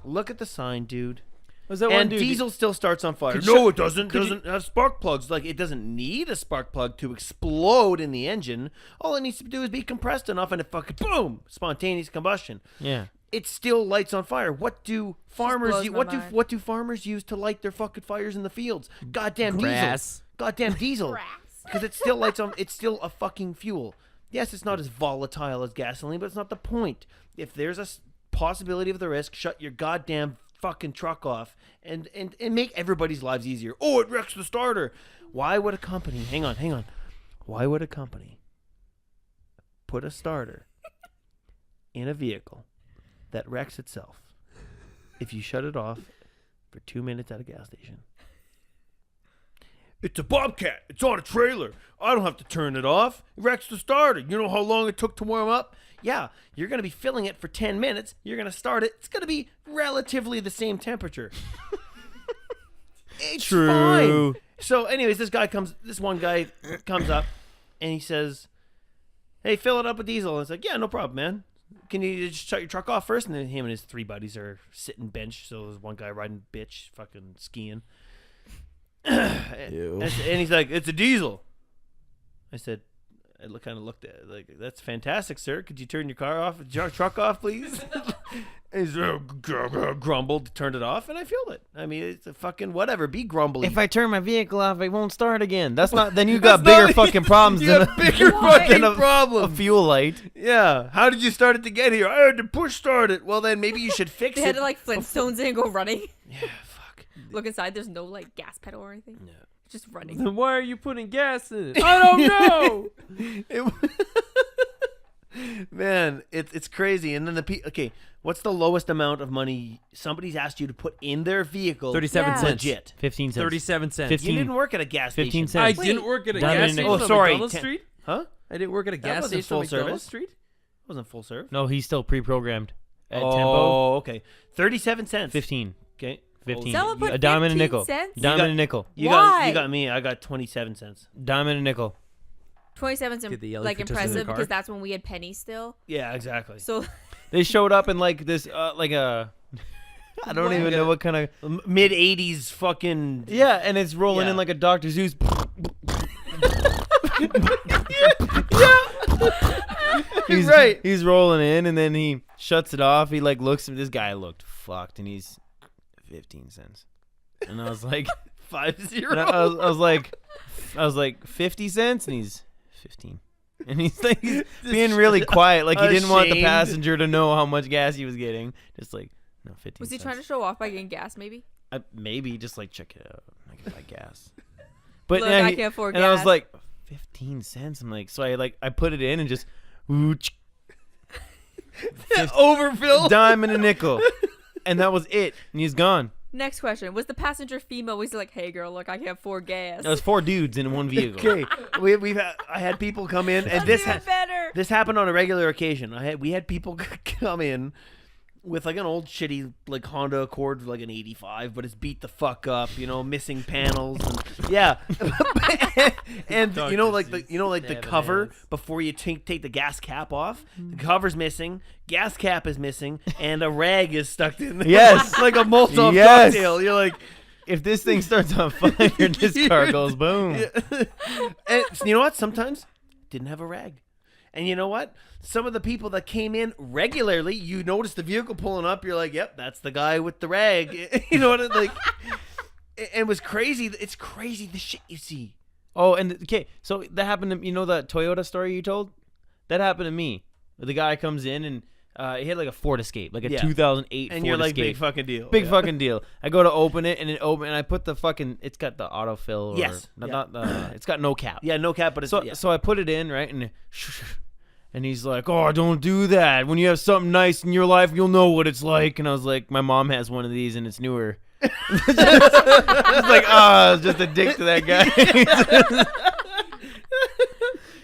Look at the sign, dude. Was that one And dude? diesel still starts on fire. Could No, you- it doesn't. Doesn't have spark plugs. Like, it doesn't need a spark plug to explode in the engine. All it needs to do is be compressed enough, and it fucking boom, spontaneous combustion. Yeah. It still lights on fire. What do farmers? blows my mind. What do farmers use to light their fucking fires in the fields? Goddamn diesel. Grass. Goddamn diesel. Because it still lights on. It's still a fucking fuel. Yes, it's not as volatile as gasoline, but it's not the point. If there's a possibility of the risk, shut your goddamn fucking truck off and make everybody's lives easier. Oh, it wrecks the starter. Why would a company? Hang on. Why would a company put a starter in a vehicle that wrecks itself if you shut it off for 2 minutes at a gas station? It's a Bobcat. It's on a trailer. I don't have to turn it off. It wrecks the starter. You know how long it took to warm up? Yeah, you're going to be filling it for 10 minutes. You're going to start it. It's going to be relatively the same temperature. It's True. fine. So anyways, this one guy comes up and he says, hey, fill it up with diesel. And it's like, yeah, no problem, man. Can you just shut your truck off first? And then him and his 3 buddies are sitting bench. So there's one guy riding bitch, fucking skiing. Ew. And he's like, it's a diesel. I said, I kind of looked at it like, that's fantastic, sir. Could you turn your truck off, please? And he's grumbled, turned it off, and I filled it. I mean, it's a fucking whatever. Be grumbly. If I turn my vehicle off, it won't start again. That's not. Then you got bigger fucking problems you than got bigger fucking a problem. fuel light. Yeah. How did you start it to get here? I had to push start it. Well, then maybe you should fix They it. had to like Flintstones in and go running. Yeah, fuck. Look inside. There's no like gas pedal or anything. Yeah. Just running. Then why are you putting gas in it? I don't know. Man, it's crazy. And then okay, what's the lowest amount of money somebody's asked you to put in their vehicle? 37 Yeah. cents. Legit. 15 cents. 37 cents. 15. You didn't work at a gas 15 station. I cents. didn't work at a Diamond gas and station nickel. on sorry, McDonald 10 Street. Huh? I didn't work at a gas wasn't station on full McDonald service. Street. Wasn't full serve. No, he's still pre-programmed at Tempo. Oh, okay. 37 cents. 15. Okay. 15. Someone put A dime and a 15 nickel. cents? Diamond and nickel. You Why? got me. I got 27 cents. Diamond and nickel. 27's Did they yell like for touching the impressive car? because that's when we had pennies still. Yeah, exactly. So They showed up in like this, like a. I don't What? even know what kind of. Mid 80s fucking. Yeah, and it's rolling Yeah. in like a Dr. Zeus. He's right. He's rolling in, and then he shuts it off. He like looks at this guy looked fucked, and he's 15 cents. And I was like, 50. and I was like 50 cents, and he's 15. And he's like he's being really quiet, like he didn't want the Ashamed. passenger to know how much gas he was getting. Just like, no, 15 was he cents. trying to show off by getting gas? Maybe. Maybe just like check it out. I can buy gas. But Look, yeah, I can't afford and I was gas. like, 15 cents. I'm like, so I put it in and just Overfill. dime and a nickel, and that was it. And he's gone. Next question: was the passenger female? Was he like, "Hey, girl, look, I can't afford gas." That was 4 dudes in one vehicle. Okay, I had people come in, and That's even better. this happened on a regular occasion. We had people come in with like an old shitty like Honda Accord, like an 85, but it's beat the fuck up, missing panels, and yeah, and the cover before you take the gas cap off, the cover's missing, gas cap is missing, and a rag is stuck in there. Yes. like a Molotov Yes. cocktail. You're like. If this thing starts on fire, this car goes boom. And you know what? Sometimes didn't have a rag. And you know what? Some of the people that came in regularly, you notice the vehicle pulling up, you're like, yep, that's the guy with the rag. You know what? Like, it was crazy. It's crazy the shit you see. Oh, and okay, so that happened to that Toyota story you told? That happened to me. The guy comes in and he had like a Ford Escape, like a Yeah. 2008 And Ford you're like, Escape. big fucking deal. Big Yeah. fucking deal. I go to open it, and and I put the fucking. It's got the autofill. Or, Yes. Not, Yeah. not the. It's got no cap. Yeah, no cap, but it's So yeah. so I put it in right, and he's like, "Oh, don't do that. When you have something nice in your life, you'll know what it's like." And I was like, "My mom has one of these, and it's newer." It's like, I was just a dick to that guy.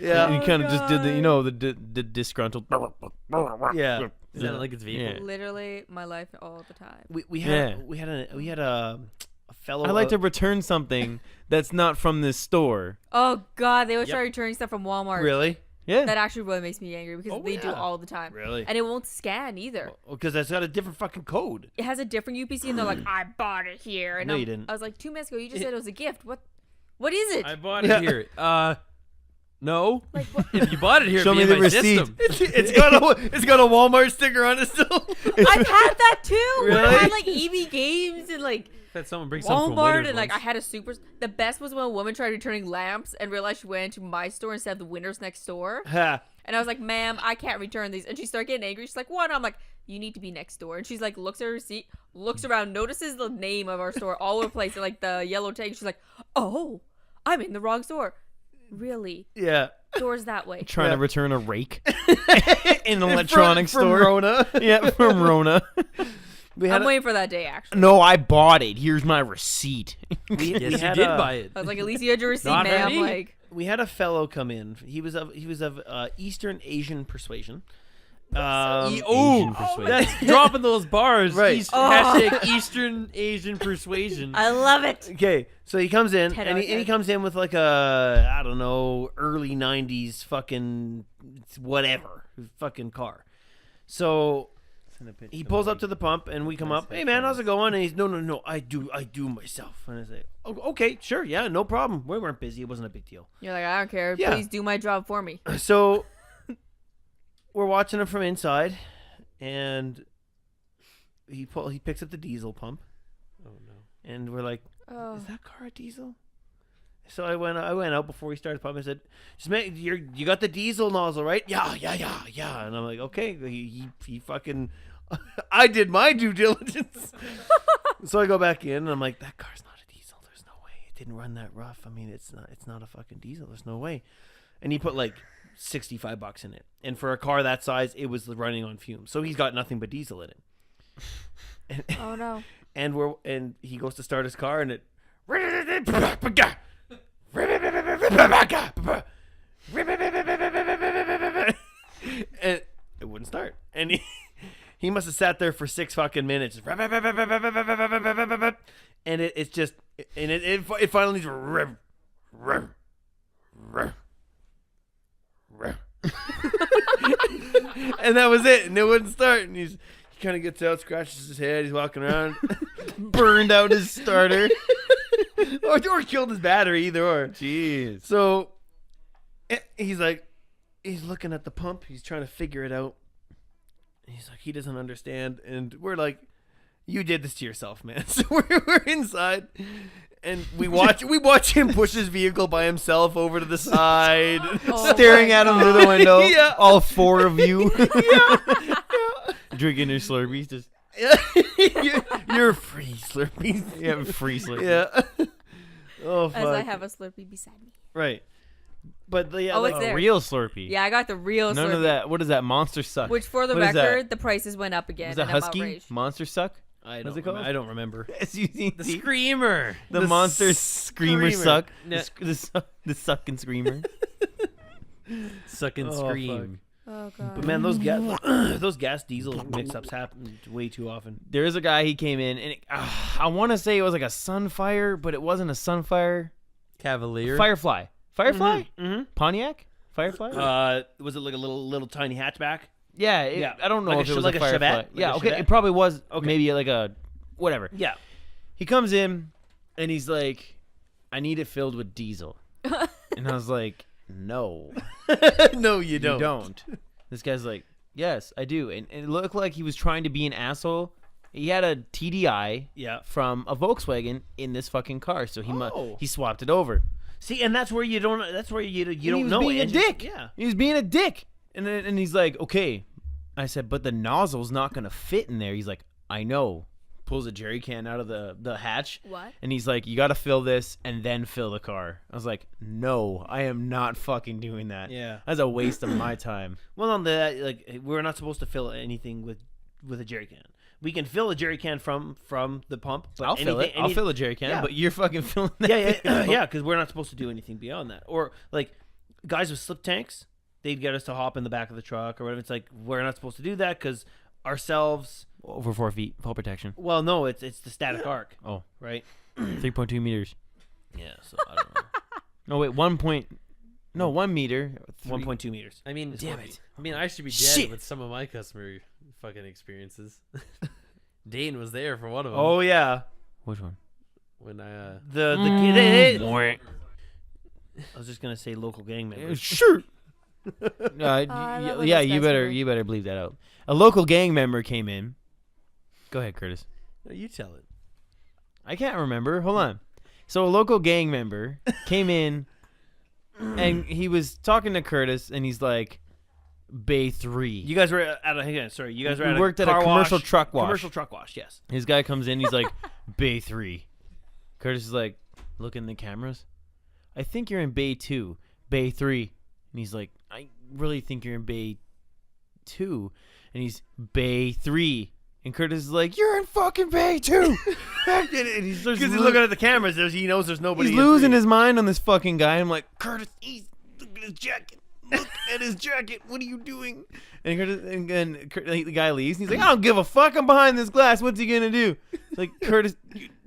Yeah. And he kind of just did the disgruntled. Yeah. Is that like its vehicle? Yeah. Literally my life all the time. We had a fellow. I like to return something that's not from this store. Oh God, they always Yep. try returning stuff from Walmart. Really? Yeah. That actually really makes me angry because Oh, they do yeah. all the time. Really? And it won't scan either. Because that's got a different fucking code. It has a different UPC, and they're like, "I bought it here." And No, you didn't. I was like, 2 minutes ago, you just said it was a gift. What is it? I bought it Yeah. here. No. Like, what? If you bought it here, Show it'd me be the in my receipt. system. It's got a Walmart sticker on it still. I've had that too. Where I Really? had like EB Games and like Had someone bring something from Walmart, Winners and like I once. had a super. The best was when a woman tried returning lamps and realized she went into my store instead of the Winners next door. Ha. And I was like, "Ma'am, I can't return these." And she started getting angry. She's like, "What?" I'm like, "You need to be next door." And she's like, looks at her receipt, looks around, notices the name of our store all over the place, and like the yellow tag. She's like, "Oh, I'm in the wrong store." Really? Yeah. Doors that way. Trying Yeah. to return a rake in an electronics from store. Rona. Yeah, from Rona. We had I'm waiting for that day, actually. No, I bought it. Here's my receipt. Yes, you had did a- buy it. I was like, "At least you had your receipt, Not ma'am." me. Like, we had a fellow come in. He was of Eastern Asian persuasion. Asian persuasion. That's dropping those bars. Right. Hashtag Eastern Asian persuasion. I love it. Okay, so he comes in 10 and out he of 10. comes in with like a I don't know early '90s fucking whatever fucking car. So he pulls up to the pump and we come up. Hey man, how's it going? And he's no. I do myself. And I say, oh, okay, sure, yeah, no problem. We weren't busy. It wasn't a big deal. You're like, "I don't care. Yeah. Please do my job for me." So we're watching him from inside, and he picks up the diesel pump, Oh no. and we're like, Oh. "Is that car a diesel?" So I went out before he started pumping. I said, "Just make you got the diesel nozzle, right?" Yeah. And I'm like, "Okay." He fucking, I did my due diligence. So I go back in, and I'm like, "That car's not a diesel. There's no way. It didn't run that rough. I mean, it's not a fucking diesel. There's no way." And he put like $65 in it, and for a car that size, it was running on fumes. So he's got nothing but diesel in it. Oh no. And he goes to start his car, and it. And it wouldn't start. And he must have sat there for 6 fucking minutes. And it's just, and it finally just. And that was it. And it wouldn't start. And he kind of gets out, scratches his head. He's walking around. Burned out his starter. or killed his battery, either or. Jeez. So he's like, he's looking at the pump. He's trying to figure it out. He's like, he doesn't understand. And we're like, you did this to yourself, man. So we're inside. And we watch him push his vehicle by himself over to the side. Oh Staring my at him God. through the window. Yeah. All 4 of you. Drinking your Slurpees. Just You're free, Slurpees. yeah, free Slurpees. Yeah. Oh, fuck. As I have a Slurpee beside me. Right. But yeah, Oh, like, it's A there. real Slurpee. Yeah, I got the real None Slurpee. of that. What is that? Monster Suck. Which, for the What is that? record, the prices went up again. Was that and I'm Husky? outraged. Monster Suck? I What's don't it called? I don't remember. S-U-C-T. The Screamer. The The Monster Screamer Screamer. Suck. No. The Suck and Screamer. Suck and Oh, scream. Oh god. But man, those gas diesel mix-ups happen way too often. There is a guy, he came in, and I want to say it was like a Sonfire, but it wasn't a Sonfire. Cavalier. Firefly. Firefly? Mm-hmm. Pontiac? Firefly? Was it like a little tiny hatchback? Yeah, yeah. I don't know Like if a it was like a a Firefly. Chevette? Like Yeah, a okay, Chevette? it probably was Okay. maybe like a whatever. Yeah. He comes in, and he's like, I need it filled with diesel. And I was like, no, No, you you don't. don't. This guy's like, yes, I do. And it looked like he was trying to be an asshole. He had a TDI Yeah. from a Volkswagen in this fucking car, so Oh. he swapped it over. See, and that's where you don't. That's where you And he don't was know. being a and just- dick. Yeah. He was being a dick. And he's like, okay. I said, but the nozzle's not gonna fit in there. He's like, I know. Pulls a jerry can out of the hatch. What? And he's like, you got to fill this and then fill the car. I was like, no, I am not fucking doing that. Yeah. That's a waste of my time. Well, on that, like, we're not supposed to fill anything with a jerry can. We can fill a jerry can from the pump. But I'll fill it. I'll fill a jerry can, Yeah. but you're fucking filling that. Yeah, because we're not supposed to do anything beyond that. Or like guys with slip tanks, they'd get us to hop in the back of the truck or whatever. It's like we're not supposed to do that because ourselves. Over 4 feet, fall protection. Well, no, it's the static arc, Oh, right? 3.2 meters. Yeah, so I don't know. No, wait, 1 point. No, 1 meter. 1.2 meters. I mean, Damn it. I mean, I should be dead Shit. with some of my customer fucking experiences. Dane was there for one of them. Oh yeah, Which one? When I the Mm. I was just gonna say local gang members. Sure. love when Yeah, those you guys better come in. you better bleep that out. A local gang member came in. Go ahead, Curtis. no, you tell it. I can't remember. Hold on. So a local gang member came in, and he was talking to Curtis, and he's like, "Bay 3." You guys were at a You guys were We at worked a at a car commercial wash, truck wash. Commercial truck wash. Yes. His guy comes in, he's like, "Bay 3." Curtis is like, looking in the cameras. "I think you're in Bay 2, Bay 3." And he's like, "I really think you're in Bay 2." And he's Bay 3. And Curtis is like, "You're in fucking Bay 2." And he's Because he's looking at the cameras. He knows there's nobody. He's in losing three. his mind on this fucking guy. I'm like, "Curtis, look at his jacket. Look at his jacket. What are you doing?" And Curtis, the guy leaves. And he's like, "I don't give a fuck. I'm behind this glass. What's he gonna do?" Like, Curtis,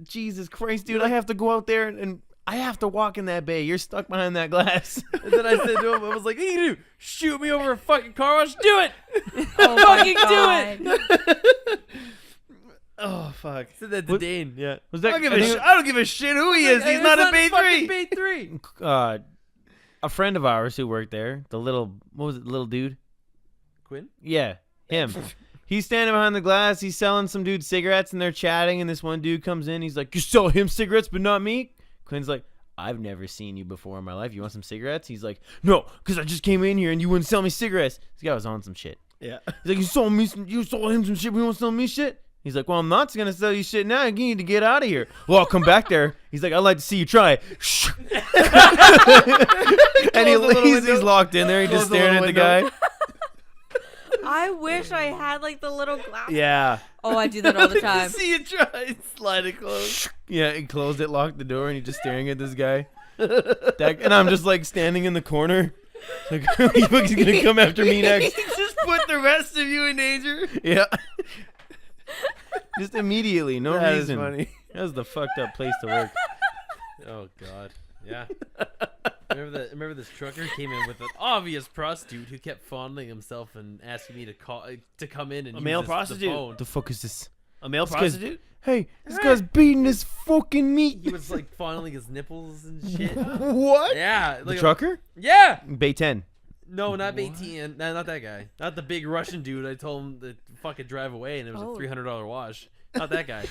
Jesus Christ, dude, I have to go out there and I have to walk in that bay. You're stuck behind that glass. And then I said to him, I was like, "What do you do? Shoot me over a fucking car wash? Do it! Oh my Fucking do God. it!" Oh fuck. I said that to Dane. Yeah. Was I that don't give a shit who he is. He's not in Bay 3. Bay 3. a friend of ours who worked there? The little, what was it? The little dude? Quinn? Yeah, him. He's standing behind the glass. He's selling some dude cigarettes, and they're chatting. And this one dude comes in. He's like, "You sell him cigarettes, but not me?" Quinn's like, "I've never seen you before in my life. You want some cigarettes?" He's like, "No, because I just came in here and you wouldn't sell me cigarettes." This guy was on some shit. Yeah. He's like, "You sold him some shit, but you won't sell me shit?" He's like, "Well, I'm not gonna sell you shit now. You need to get out of here." "Well, I'll come back there." He's like, "I'd like to see you try." And he's locked in there. He's just Close the staring at little the guy. window. I wish I had like the little glass. Yeah. Oh, I do that all the time. See you try. Slide it close. Yeah, he closed it, locked the door, and he's just staring at this guy. And I'm just like standing in the corner. Like, he's gonna come after me next. Just put the rest of you in danger. Yeah. Just immediately, no That is reason. funny. That was the fucked up place to work. Oh God. Yeah. Remember this trucker came in with an obvious prostitute who kept fondling himself and asking me to come in and use male the prostitute? phone. What the fuck is this? A male This guy's- prostitute? Hey, this guy's beating his fucking meat. He was like fondling his nipples and shit. What? Yeah. The Like trucker? Yeah. Bay 10. No, not BTN. No, not that guy. Not the big Russian dude. I told him to fucking drive away, and it was Oh. a $300 wash. Not that guy.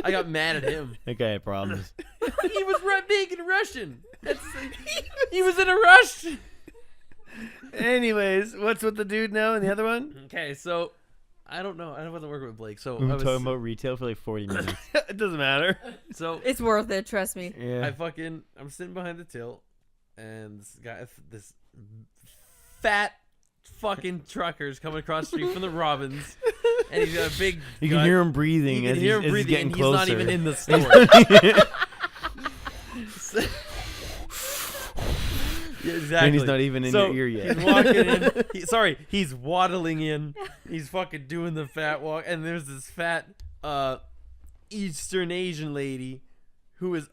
I got mad at him. That guy had problems. He was big in Russian. He was in a rush. Anyways, what's with the dude now and the other one? Okay, so I don't know. I wasn't working with Blake, so We've I been was talking about retail for like 40 minutes. It doesn't matter. so It's worth it, trust me. Yeah. I'm sitting behind the till, and this fat fucking trucker's coming across the street from the Robins, and he's got a big. You can gut. hear him breathing You can as hear he's him breathing, getting and closer. he's not even in the store. Yeah, exactly. And he's not even in So, your ear yet. He's walking in. He's waddling in. He's fucking doing the fat walk, and there's this fat Eastern Asian lady who is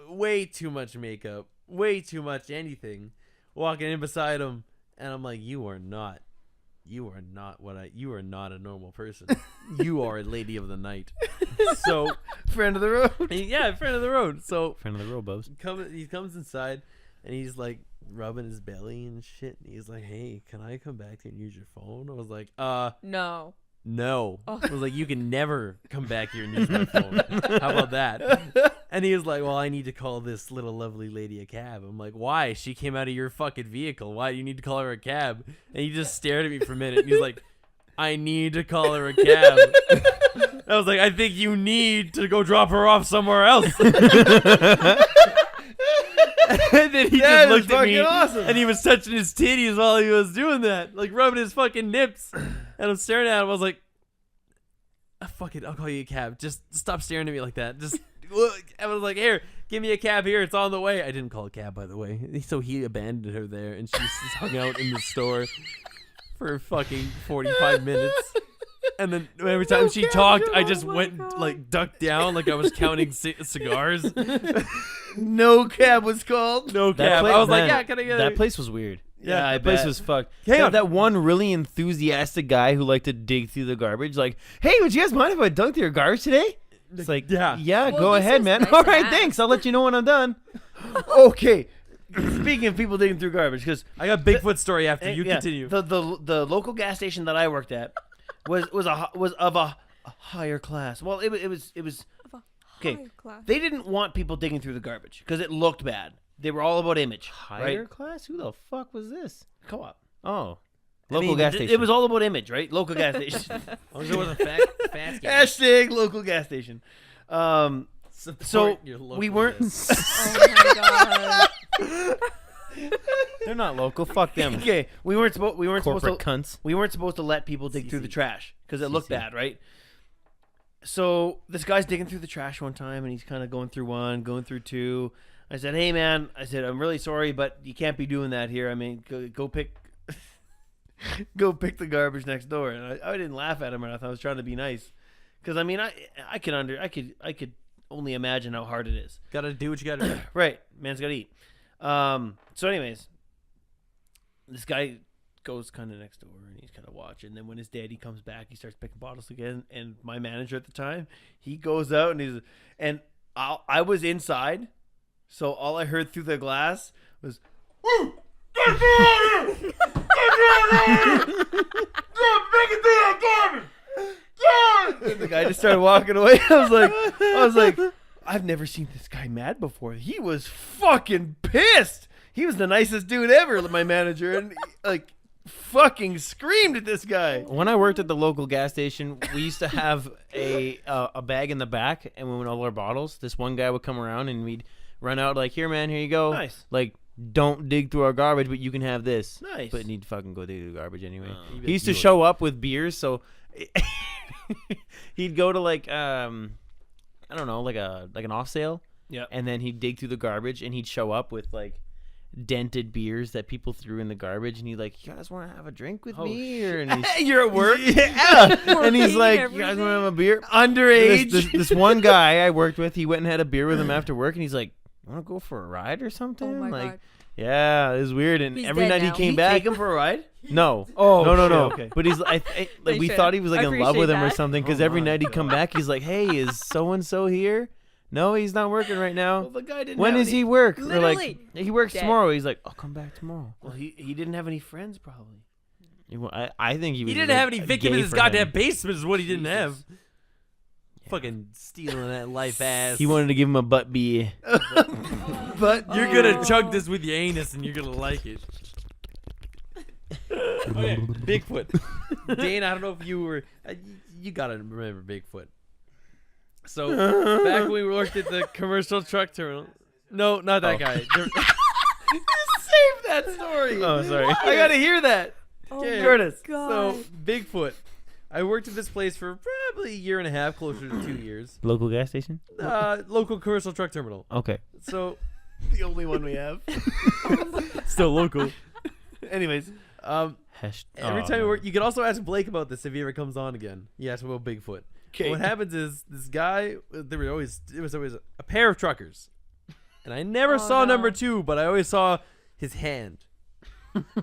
way too much makeup, way too much anything, walking in beside him, and I'm like, you are not a normal person. You are a lady of the night. So, Friend of the road. yeah, friend of the road. So Friend of the Robos. he comes inside, and he's like rubbing his belly and shit. And he's like, "Hey, can I come back here and use your phone?" I was like, No. no. Oh. I was like, "You can never come back here and use my phone. How about that?" And he was like, "Well, I need to call this little lovely lady a cab." I'm like, "Why? She came out of your fucking vehicle. Why do you need to call her a cab?" And he just stared at me for a minute. And he's like, "I need to call her a cab." I was like, "I think you need to go drop her off somewhere else." And then he That just is looked at me, fucking awesome. and he was touching his titties while he was doing that, like rubbing his fucking nips. And I'm staring at him. I was like, "Fuck it, I'll call you a cab. Just stop staring at me like that." Just, I was like, "Here, give me a cab here. It's on the way." I didn't call a cab, by the way. So he abandoned her there, and she just hung out in the store for fucking 45 minutes. And then every time she talked, I just Oh my went God. like ducked down, like I was counting cigars. No cab was called. No That cab. pla- I was man, like, yeah, can I get that a... place was weird. Yeah, I that place bet. was fucked. Hang that, on. that one really enthusiastic guy who liked to dig through the garbage, like, hey, would you guys mind if I dunked through your garbage today? It's like, Yeah. yeah, Well, go this ahead, is man. nice All to right, ask. thanks. I'll let you know when I'm done. Okay. Speaking of people digging through garbage, because I got Bigfoot story after you yeah, continue. The local gas station that I worked at was of a higher class. Well, it was okay. Higher class. They didn't want people digging through the garbage because it looked bad. They were all about image. Higher right? class? Who the fuck was this? Co-op. Oh, I local mean, gas It, station. it was all about image, right? Local gas station. As long as it wasn't fast gas. Hashtag local gas station. So Support your local we weren't. gas. Oh my god. They're not local. Fuck them. Okay, we weren't supposed Corporate to cunts. we weren't supposed to let people dig through the CC. trash because it looked CC. bad, right? So this guy's digging through the trash one time, and he's kind of going through one, going through two. I said, "Hey, man," I said, "I'm really sorry, but you can't be doing that here. I mean, go pick, go pick the garbage next door." And I didn't laugh at him, or nothing. I was trying to be nice, because I mean, I could only imagine how hard it is. Gotta do what you gotta do. Right, man's got to eat. So, anyways, this guy goes kind of next door and he's kind of watching. And then when his daddy comes back, he starts picking bottles again. And my manager at the time, he goes out and I was inside, so all I heard through the glass was, "Woo! Get out of here! Get out of here! Go make it through that garbage! And the guy just started walking away. I was like, I've never seen this guy mad before. He was fucking pissed. He was the nicest dude ever, my manager, and like fucking screamed at this guy. When I worked at the local gas station, we used to have a bag in the back, and when all our bottles, this one guy would come around and we'd run out like, "Here, man, here you go." Nice. Like, don't dig through our garbage, but you can have this. Nice. But need to fucking go dig through the garbage anyway. Oh. He used to show up with beers, so he'd go to like I don't know, like an off sale. Yeah. And then he'd dig through the garbage, and he'd show up with like dented beers that people threw in the garbage, and he'd like, "You guys want to have a drink with me?" Or and he's, You're at work? yeah. And he's Working like, every "You guys day. want to have a beer?" Underage. This one guy I worked with, he went and had a beer with him after work, and he's like, "You want to go for a ride or something?" Oh my like, god. yeah, it was weird. And He's every dead night he now. came You back. take him for a ride? No. Oh, no, shit, okay. But he's like They we should. thought he was like I in love with appreciate him or that. something, because Oh every my night he'd come back, he's like, "Hey, is so and so here?" "No, he's not working right now." Well, the guy didn't When have does any- he work? We're Literally like, he works dead. tomorrow. He's like, "I'll come back tomorrow." Well, he didn't have any friends, probably. I think he was. He didn't like, have any victim in gay his for goddamn him. basement is what he didn't have. Yeah. Fucking stealing that life ass. He wanted to give him a butt bee. But You're gonna chug this with your anus and you're gonna like it. Okay, Bigfoot. Dane, I don't know if you were. You gotta remember Bigfoot. So back when we worked at the commercial truck terminal. No, not that Oh. guy. save that story. Oh, sorry. I gotta hear that. Oh Okay, my Curtis. god. So Bigfoot. I worked at this place for probably a year and a half, closer to 2 years. Local gas station. Local commercial truck terminal. Okay. So The only one we have. still local. Anyways, Every time we work, you can also ask Blake about this if he ever comes on again. You ask him about Bigfoot. okay. What happens is this guy. It was always a pair of truckers, and I never Oh, saw no. number two, but I always saw his hand.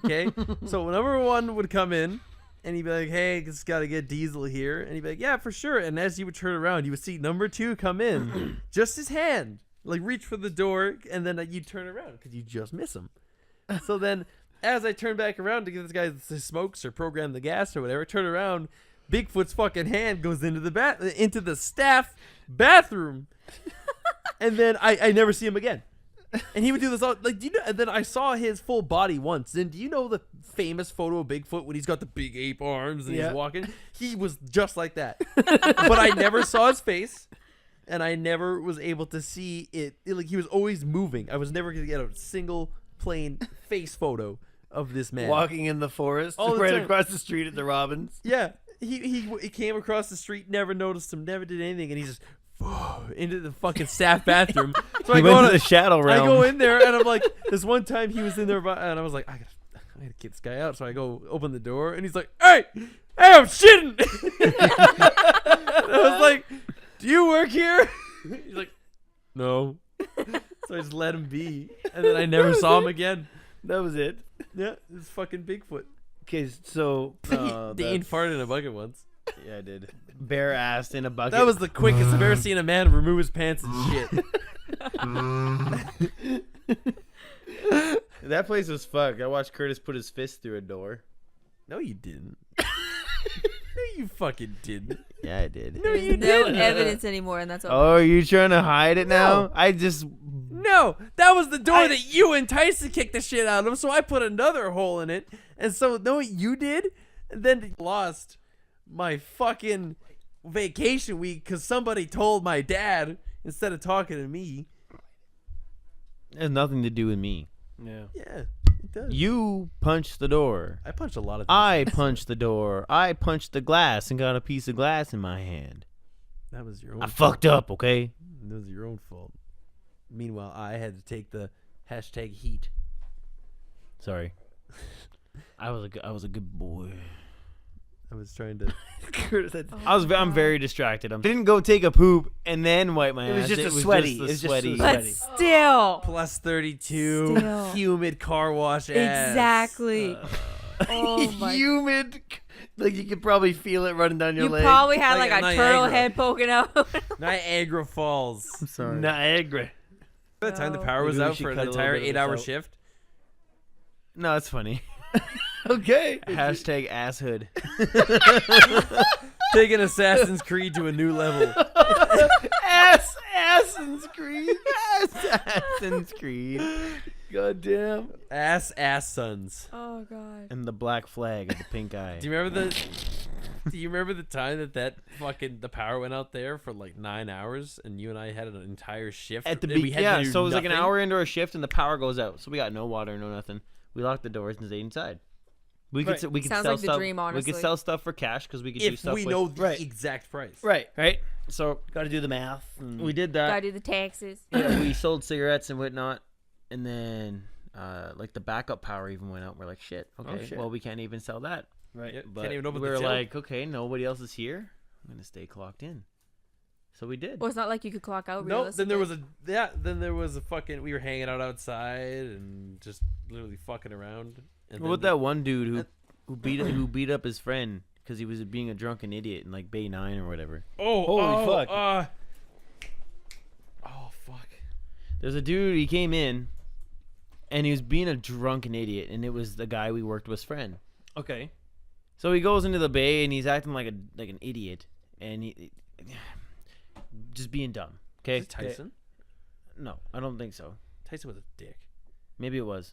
Okay, so number one would come in, and he'd be like, "Hey, just gotta get diesel here," and he'd be like, "Yeah, for sure." And as he would turn around, you would see number two come in, just his hand, like reach for the door, and then you turn around because you just miss him. So then, as I turn back around to give this guy the smokes or program the gas or whatever, turn around, Bigfoot's fucking hand goes into the staff bathroom, and then I never see him again. And he would do this all like, do you know? And then I saw his full body once. And do you know the famous photo of Bigfoot when he's got the big ape arms and Yeah. he's walking? He was just like that. But I never saw his face, and I never was able to see it. Like, he was always moving. I was never gonna get a single plain face photo of this man walking in the forest All the right time. across the street at the Robins. Yeah, he came across the street, never noticed him, never did anything, and he just into the fucking staff bathroom. So He I go went in, to the shadow I realm. go in there, and I'm like, this one time he was in there, and I was like, I gotta get this guy out. So I go open the door, and he's like, "Hey, I'm shitting." And I was like, "Do you work here?" He's like, "No." So I just let him be, and then I never saw him again. That was it. Yeah, it's fucking Bigfoot. Okay, so Dane farted in a bucket once. yeah, I did. Bare assed in a bucket. That was the quickest I've ever seen a man remove his pants and shit. That place was fucked. I watched Curtis put his fist through a door. No, you didn't. No, you fucking didn't. Yeah, I did. No, you no didn't. evidence anymore, and that's all. Oh, are you trying to hide it now? No. I just No, that was the door that you and Tyson kicked the shit out of, so I put another hole in it. And so, know what you did? And then lost my fucking vacation week because somebody told my dad instead of talking to me. it has nothing to do with me. Yeah. Yeah, it does. You punched the door. I punched a lot of things. I punched the door. I punched the glass and got a piece of glass in my hand. That was your own I fault. fucked up, okay? That was your own fault. Meanwhile, I had to take the hashtag heat. Sorry. I was a good boy. I was trying to. Curtis had, I'm very distracted. I didn't go take a poop and then wipe my It was ass. just a sweaty- the it was just sweaty. a But sweaty. still, Plus 32, Still. humid car wash ass. exactly. Oh my! humid. Like you could probably feel it running down your You leg. probably had Like like a a turtle Niagara. head poking out. Niagara Falls. I'm sorry. Niagara. By the time the No. power was Maybe we out should for an cut a little entire bit of this 8-hour out. shift. No, it's funny. Okay. Hashtag asshood. Taking Assassin's Creed to a new level. Assassin's Creed. Assassin's Creed. God damn. Ass sons. Oh god. And the black flag of the pink eye. Do you remember the time that fucking the power went out there for like 9 hours and you and I had an entire shift At the and we had to do so it was like an nothing? hour into our shift and the power goes out. So we got no water, no nothing. We locked the doors and stayed inside. We Right. could Sounds sell like the stuff. dream, We honestly. could sell stuff for cash because we could do If stuff we with, know the Right. exact price. Right. right. So Got to do the math. we did that. Gotta do the taxes. Yeah, we sold cigarettes and whatnot, and then like the backup power even went out. We're like, shit. Okay, shit. well we can't even sell that. Right. Yep. But Can't even open we the were till. like, okay, nobody else is here. I'm gonna stay clocked in. So we did. Well, it's not like you could clock out. No, then there was a fucking we were hanging out outside and just literally fucking around. And What about that one dude who beat up his friend because he was being a drunken idiot in like Bay 9 or whatever? Holy fuck. Oh fuck. There's a dude, he came in and he was being a drunken idiot, and it was the guy we worked with's friend. Okay. So he goes into the bay and he's acting like an idiot, and he just being dumb. Okay? Is it Tyson? No, I don't think so. Tyson was a dick. Maybe it was.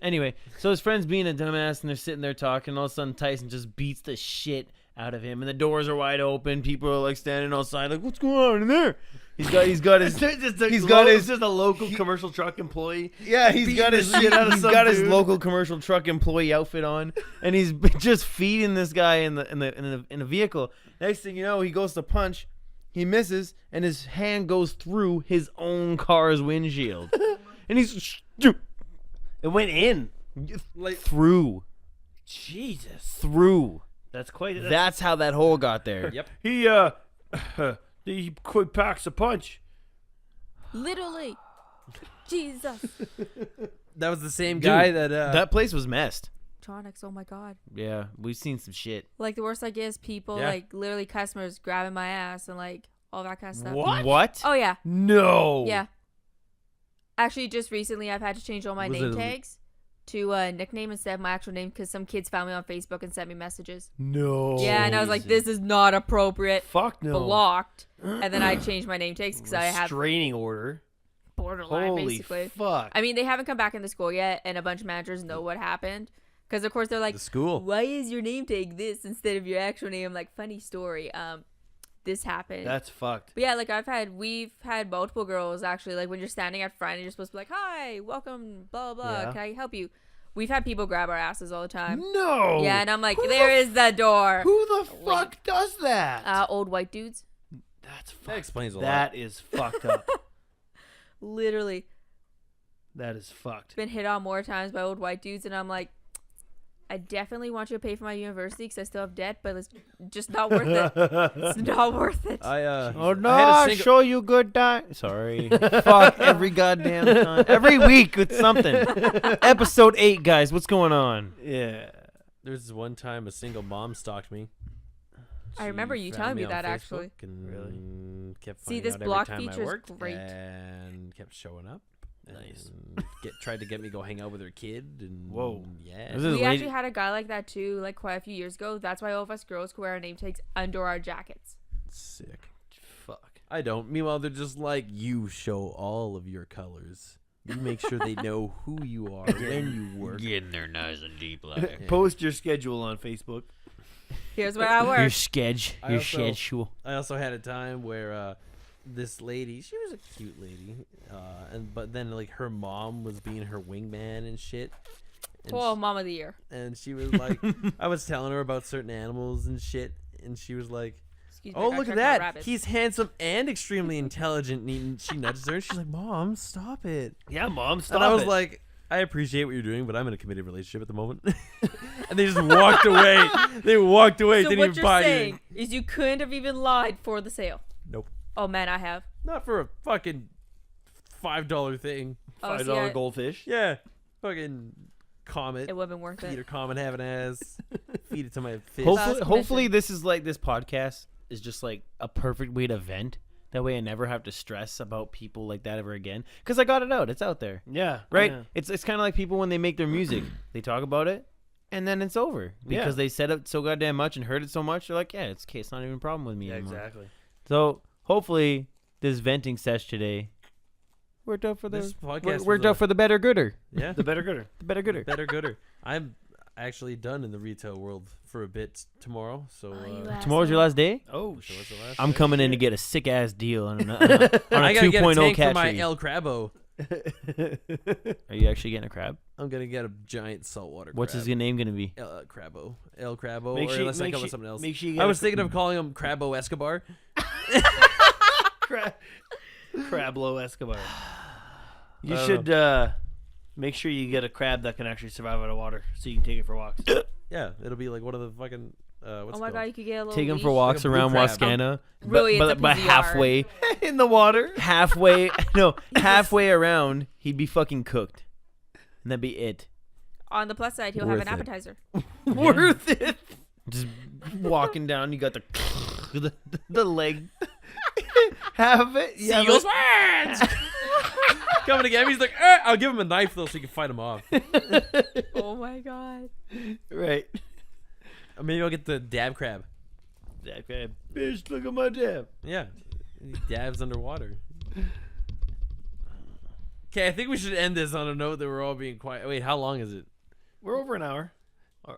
Anyway, so his friend's being a dumbass and they're sitting there talking, and all of a sudden Tyson just beats the shit out of him, and the doors are wide open. People are like standing outside, like, what's going on in there? He's got his just a local commercial truck employee. yeah, he's got his shit out of he's some got his dude. local commercial truck employee outfit on, and he's just feeding this guy in the vehicle. Next thing you know, he goes to punch, he misses, and his hand goes through his own car's windshield, and he's It went in. Like through. Jesus. Through. That's quite. That's how that hole got there. Yep. He quick packs a punch. Literally. Jesus. That was the same guy that That place was messed. Tronics. Oh my god. Yeah, we've seen some shit. Like the worst I get is people Yeah. like literally customers grabbing my ass and like all that kind of stuff. What? Oh yeah. No. Yeah. Actually, just recently I've had to change all my Was name it a- tags to a nickname instead of my actual name because some kids found me on Facebook and sent me messages. No. Yeah, and I was like, this is not appropriate. Fuck no. Blocked. And then I changed my name tags because I have Restraining order. borderline Holy basically. fuck. I mean, they haven't come back into school yet, and a bunch of managers know what happened. Because, of course, they're like, the school. why is your name tag this instead of your actual name? I'm like, funny story. This happened. That's fucked. But yeah, like we've had multiple girls actually, like when you're standing at front and you're supposed to be like, hi, welcome, blah, blah, blah. Yeah. Can I help you? We've had people grab our asses all the time. No. Yeah, and I'm like, Who there is the door. Who the fuck does that? Old white dudes. That's That fucked. explains a lot. That is fucked up. Literally. That is fucked. Been hit on more times by old white dudes, and I'm like, I definitely want you to pay for my university because I still have debt, but it's just not worth it. It's not worth it. Oh no! I had a I'll single- show you good time. Sorry. Fuck every goddamn time. Every week with something. Episode 8, guys. What's going on? Yeah. There's this one time a single mom stalked me. I remember you found telling me on that, Facebook actually. And kept See, finding this out every block time I feature is worked great. and kept showing up. Nice. And tried to get me to go hang out with her kid. And Whoa. yeah. This is We lady- actually had a guy like that too, like quite a few years ago. That's why all of us girls could wear our name tags under our jackets. Sick. Fuck. I don't. Meanwhile, they're just like, you show all of your colors. You make sure they know who you are when you work. Getting there nice and deep, like. Post your schedule on Facebook. Here's where I Your work. sketch. I Your also- schedule. I also had a time where this lady, she was a cute lady, but then like her mom was being her wingman and shit. And Oh, mom of the year. and she was like, I was telling her about certain animals and shit, and she was like, Excuse me, "Oh, I look checked at my that! rabbits. He's handsome and extremely intelligent." And she nudges her, and she's like, "Mom, stop it!" Yeah, Mom, stop And I was it. like, I appreciate what you're doing, but I'm in a committed relationship at the moment. And they just walked away. They walked away. So Didn't what even you're buy saying anything. is you couldn't have even lied for the sale. Nope. Oh man, I have. Not for a fucking $5 thing. Oh, $5 see, I- goldfish. Yeah. Fucking comet. It would have been worth Feed it. a comet, have an ass. Feed it to my fish. Hopefully, Last hopefully commission. this is like this podcast is just like a perfect way to vent. That way I never have to stress about people like that ever again. Because I got it out. It's out there. Yeah. Right? Yeah. It's kind of like people when they make their music. They talk about it, and then it's over. Because Yeah. they said it so goddamn much and heard it so much. They're like, yeah, it's okay. It's not even a problem with me Yeah, anymore. exactly. So hopefully this venting sesh today worked out for the This podcast worked was out for the better gooder. Yeah. The better gooder. The better gooder. Better gooder. I'm actually done in the retail world for a bit tomorrow. So Oh, you Tomorrow's your asshole. last day. Oh, so what's the last I'm day? coming in to shit. get a sick ass deal on a I gotta get a 2.0 tank for catch. my El Crabo. Are you actually getting a crab? I'm gonna get a giant saltwater What's crab. his name gonna be? Crabo. El Crabo. Make Or sure- unless I make come sure- with something else. make sure you I get was a- thinking of calling him Crabo Escobar. Crablo Escobar. You I should make sure you get a crab that can actually survive out of water, so you can take it for walks. Yeah, it'll be like one of the fucking. What's Oh it my called? god, you could get a little Take him leash. for walks Like a blue around crab. Wascana. Really, it's a but PZR. halfway, In the water. halfway around, he'd be fucking cooked, and that'd be it. On the plus side, he'll have Worth an it. appetizer. Worth it. Just walking down, you got the leg. Have it. Yeah, Seagulls words. Coming to get me, he's like, I'll give him a knife though, so he can fight him off. Oh my god. right. Or maybe I'll get the dab crab. That crab. Bitch, look at my dab. Yeah, he dabs underwater. Okay, I think we should end this on a note that we're all being quiet. Wait, how long is it? We're over an hour.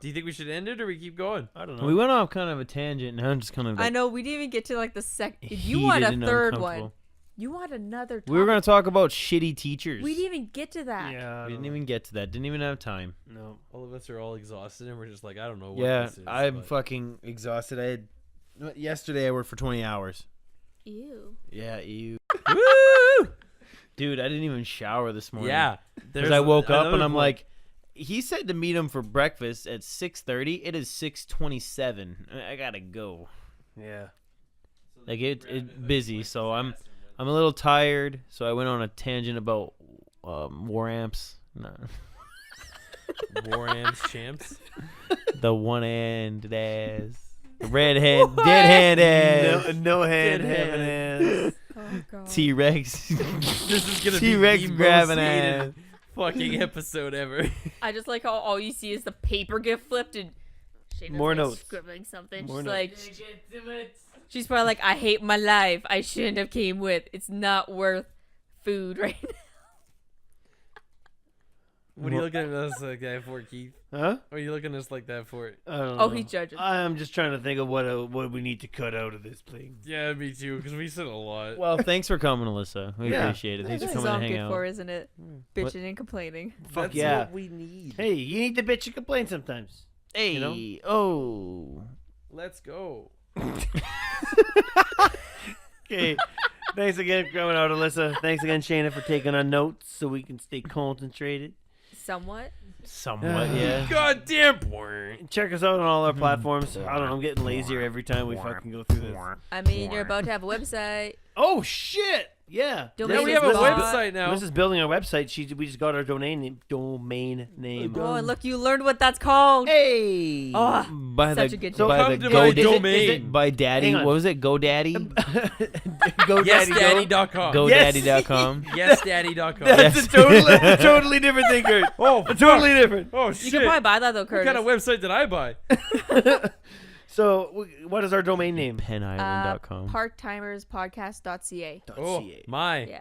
Do you think we should end it or we keep going? I don't know. We went off kind of a tangent. Now I'm just kind of. I Like, know we didn't even get to like the second. You want heated a and third uncomfortable. one. You want another topic. We were gonna talk about shitty teachers. We didn't even get to that. Yeah. We didn't even get to that. Didn't even have time. No. All of us are all exhausted and we're just like, I don't know what Yeah, this is. I'm but- fucking exhausted. Yesterday I worked for 20 hours. Ew. Yeah, you. Woo! Dude, I didn't even shower this morning. Yeah. Because I woke up and another I'm point. like, he said to meet him for breakfast at 6:30. It is 6:27. I gotta go. Yeah. Like it busy, so I'm a little tired. So I went on a tangent about war amps. No. War Amps champs. The one-handed ass. The red hand, dead hand ass. No hand Dead having ass. Oh god. T-Rex. This is gonna T-Rex be the grabbing most hated ass. fucking episode ever. I just like how all you see is the paper get flipped and Shayna's More like notes. scribbling something. More She's notes. like, she's probably like, I hate my life. I shouldn't have came with. It's not worth food right now. What are you looking at us like that for, Keith? Huh? What are you looking at us like that for? I don't Oh, know. he's judging. I'm just trying to think of what we need to cut out of this thing. Yeah, me too, because we said a lot. Well, thanks for coming, Alyssa. We Yeah. appreciate it. Thanks for This is coming all to I'm hang good out. for, isn't it? What? Bitching and complaining. Fuck That's yeah. what we need. Hey, you need to bitch and complain sometimes. Hey, You know? oh. Let's go. Okay. Thanks again for coming out, Alyssa. Thanks again, Shayna, for taking our notes so we can stay concentrated. Somewhat. Somewhat, yeah. God damn. Check us out on all our platforms. I don't know. I'm getting lazier every time we fucking go through this. I mean, you're about to have a website. Oh shit! Yeah. Domain Yeah, we is have a bought. website now. This is building our website. We just got our domain name. Oh, and look, you learned what that's called. Hey. Oh, By such the, a good by Come the to Go my Da- domain. by Daddy. Hang on. What was it? GoDaddy? YesDaddy.com. GoDaddy.com. YesDaddy.com. That's a totally different thing, Kurt. Oh, Totally different. Oh, you shit. can probably buy that though, What Curtis. kind of website did I buy? So, what is our domain name? PenIsland.com. Parttimerspodcast.ca. Oh, my. Yeah.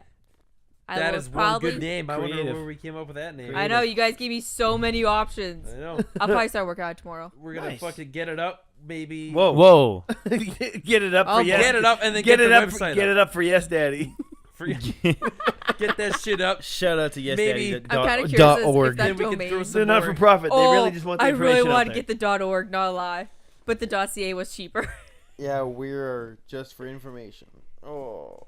That will is one probably, good name. I wonder Creative. where we came up with that name. I know, you guys gave me so many options. I know. I'll probably start working on it tomorrow. We're going to Nice. fucking get it up, maybe. Whoa. Whoa. Get it up Oh, for yes. Get it up and then get, it the up. website Get up. it up for Yes Daddy. Get that shit up. Shout out to Maybe- YesDaddy. I'm kind of dot curious org. if that Then we can domain. throw some They're not more. for profit. They Oh, really just want the I information really out want to there. get the .org, not a lie. But the .ca was cheaper. Yeah, we're just for information. Oh,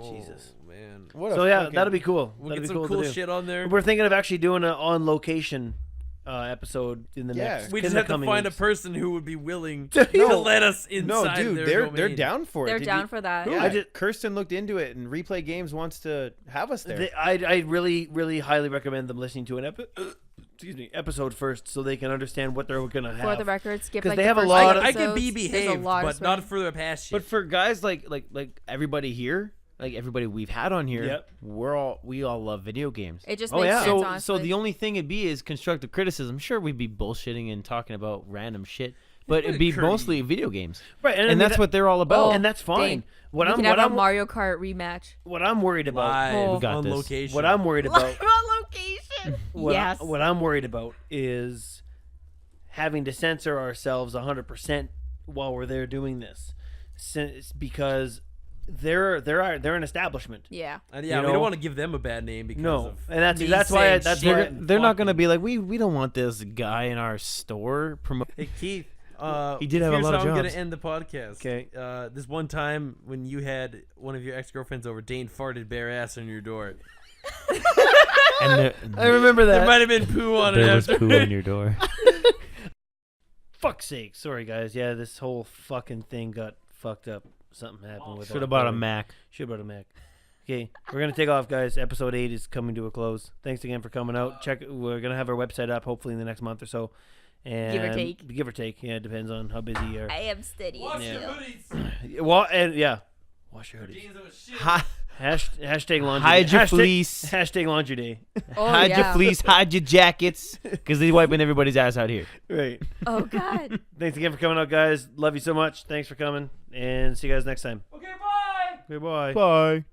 Jesus. Man. what So a yeah, fucking- that'll be cool. We'll That'll get be some cool cool to do. shit on there. We're thinking of actually doing an on location episode in the Yeah. next. We in just the have to coming find weeks. a person who would be willing No. to let us No, inside dude, their they're domain. down for it. They're Did down you- for that. Yeah, I just- Kirsten looked into it, and Replay Games wants to have us there. I really, really highly recommend them listening to an episode first, so they can understand what they're gonna have. For the record, skip 'Cause like they the have a first lot few of- I can be episodes. There's a behaved, lot of but not swearing. further past shit. But for guys like everybody here, like everybody we've had on here, Yep. we all love video games. It just Oh, makes yeah. sense, So honestly. the only thing it'd be is constructive criticism. Sure, we'd be bullshitting and talking about random shit, but it'd be Curry. mostly video games, right, and, I and mean, that's what they're all about. Oh, and that's fine. Dang. What we I'm can what have I'm a Mario Kart rematch. what I'm worried about. live Oh. We got on this. location. What I'm worried about. on location. Yes. What I'm worried about is having to censor ourselves 100% while we're there doing this, because they're an establishment. Yeah. And you yeah, we know? don't want to give them a bad name because No, of and that's me why saying that's shit why and They're not fucking- gonna be like we don't want this guy in our store promote. Hey Keith, He did have a here's lot of how I'm jobs. gonna end the podcast. Okay. This one time when you had one of your ex-girlfriends over, Dane farted bare ass on your door. And I remember There that. might have been poo on it there was after. poo on your door. Fuck's sake, sorry guys. Yeah, this whole fucking thing got fucked up. Something happened with. Should have bought a Mac. Should have bought a Mac. Okay, we're gonna take off, guys. Episode 8 is coming to a close. Thanks again for coming out. We're gonna have our website up hopefully in the next month or so. And Give or take. Give or take. Yeah, it depends on how busy you are. I am steady. Wash your still. hoodies. Well, and yeah, wash your hoodies. Jeans that was shit. Hashtag laundry. Hide your hashtag, fleece. Hashtag laundry day. Oh, Hide yeah. your fleece. Hide your jackets, because they're wiping everybody's ass out here. Right. Oh, God. Thanks again for coming out, guys. Love you so much. Thanks for coming, and see you guys next time. Okay, bye. Goodbye. Bye.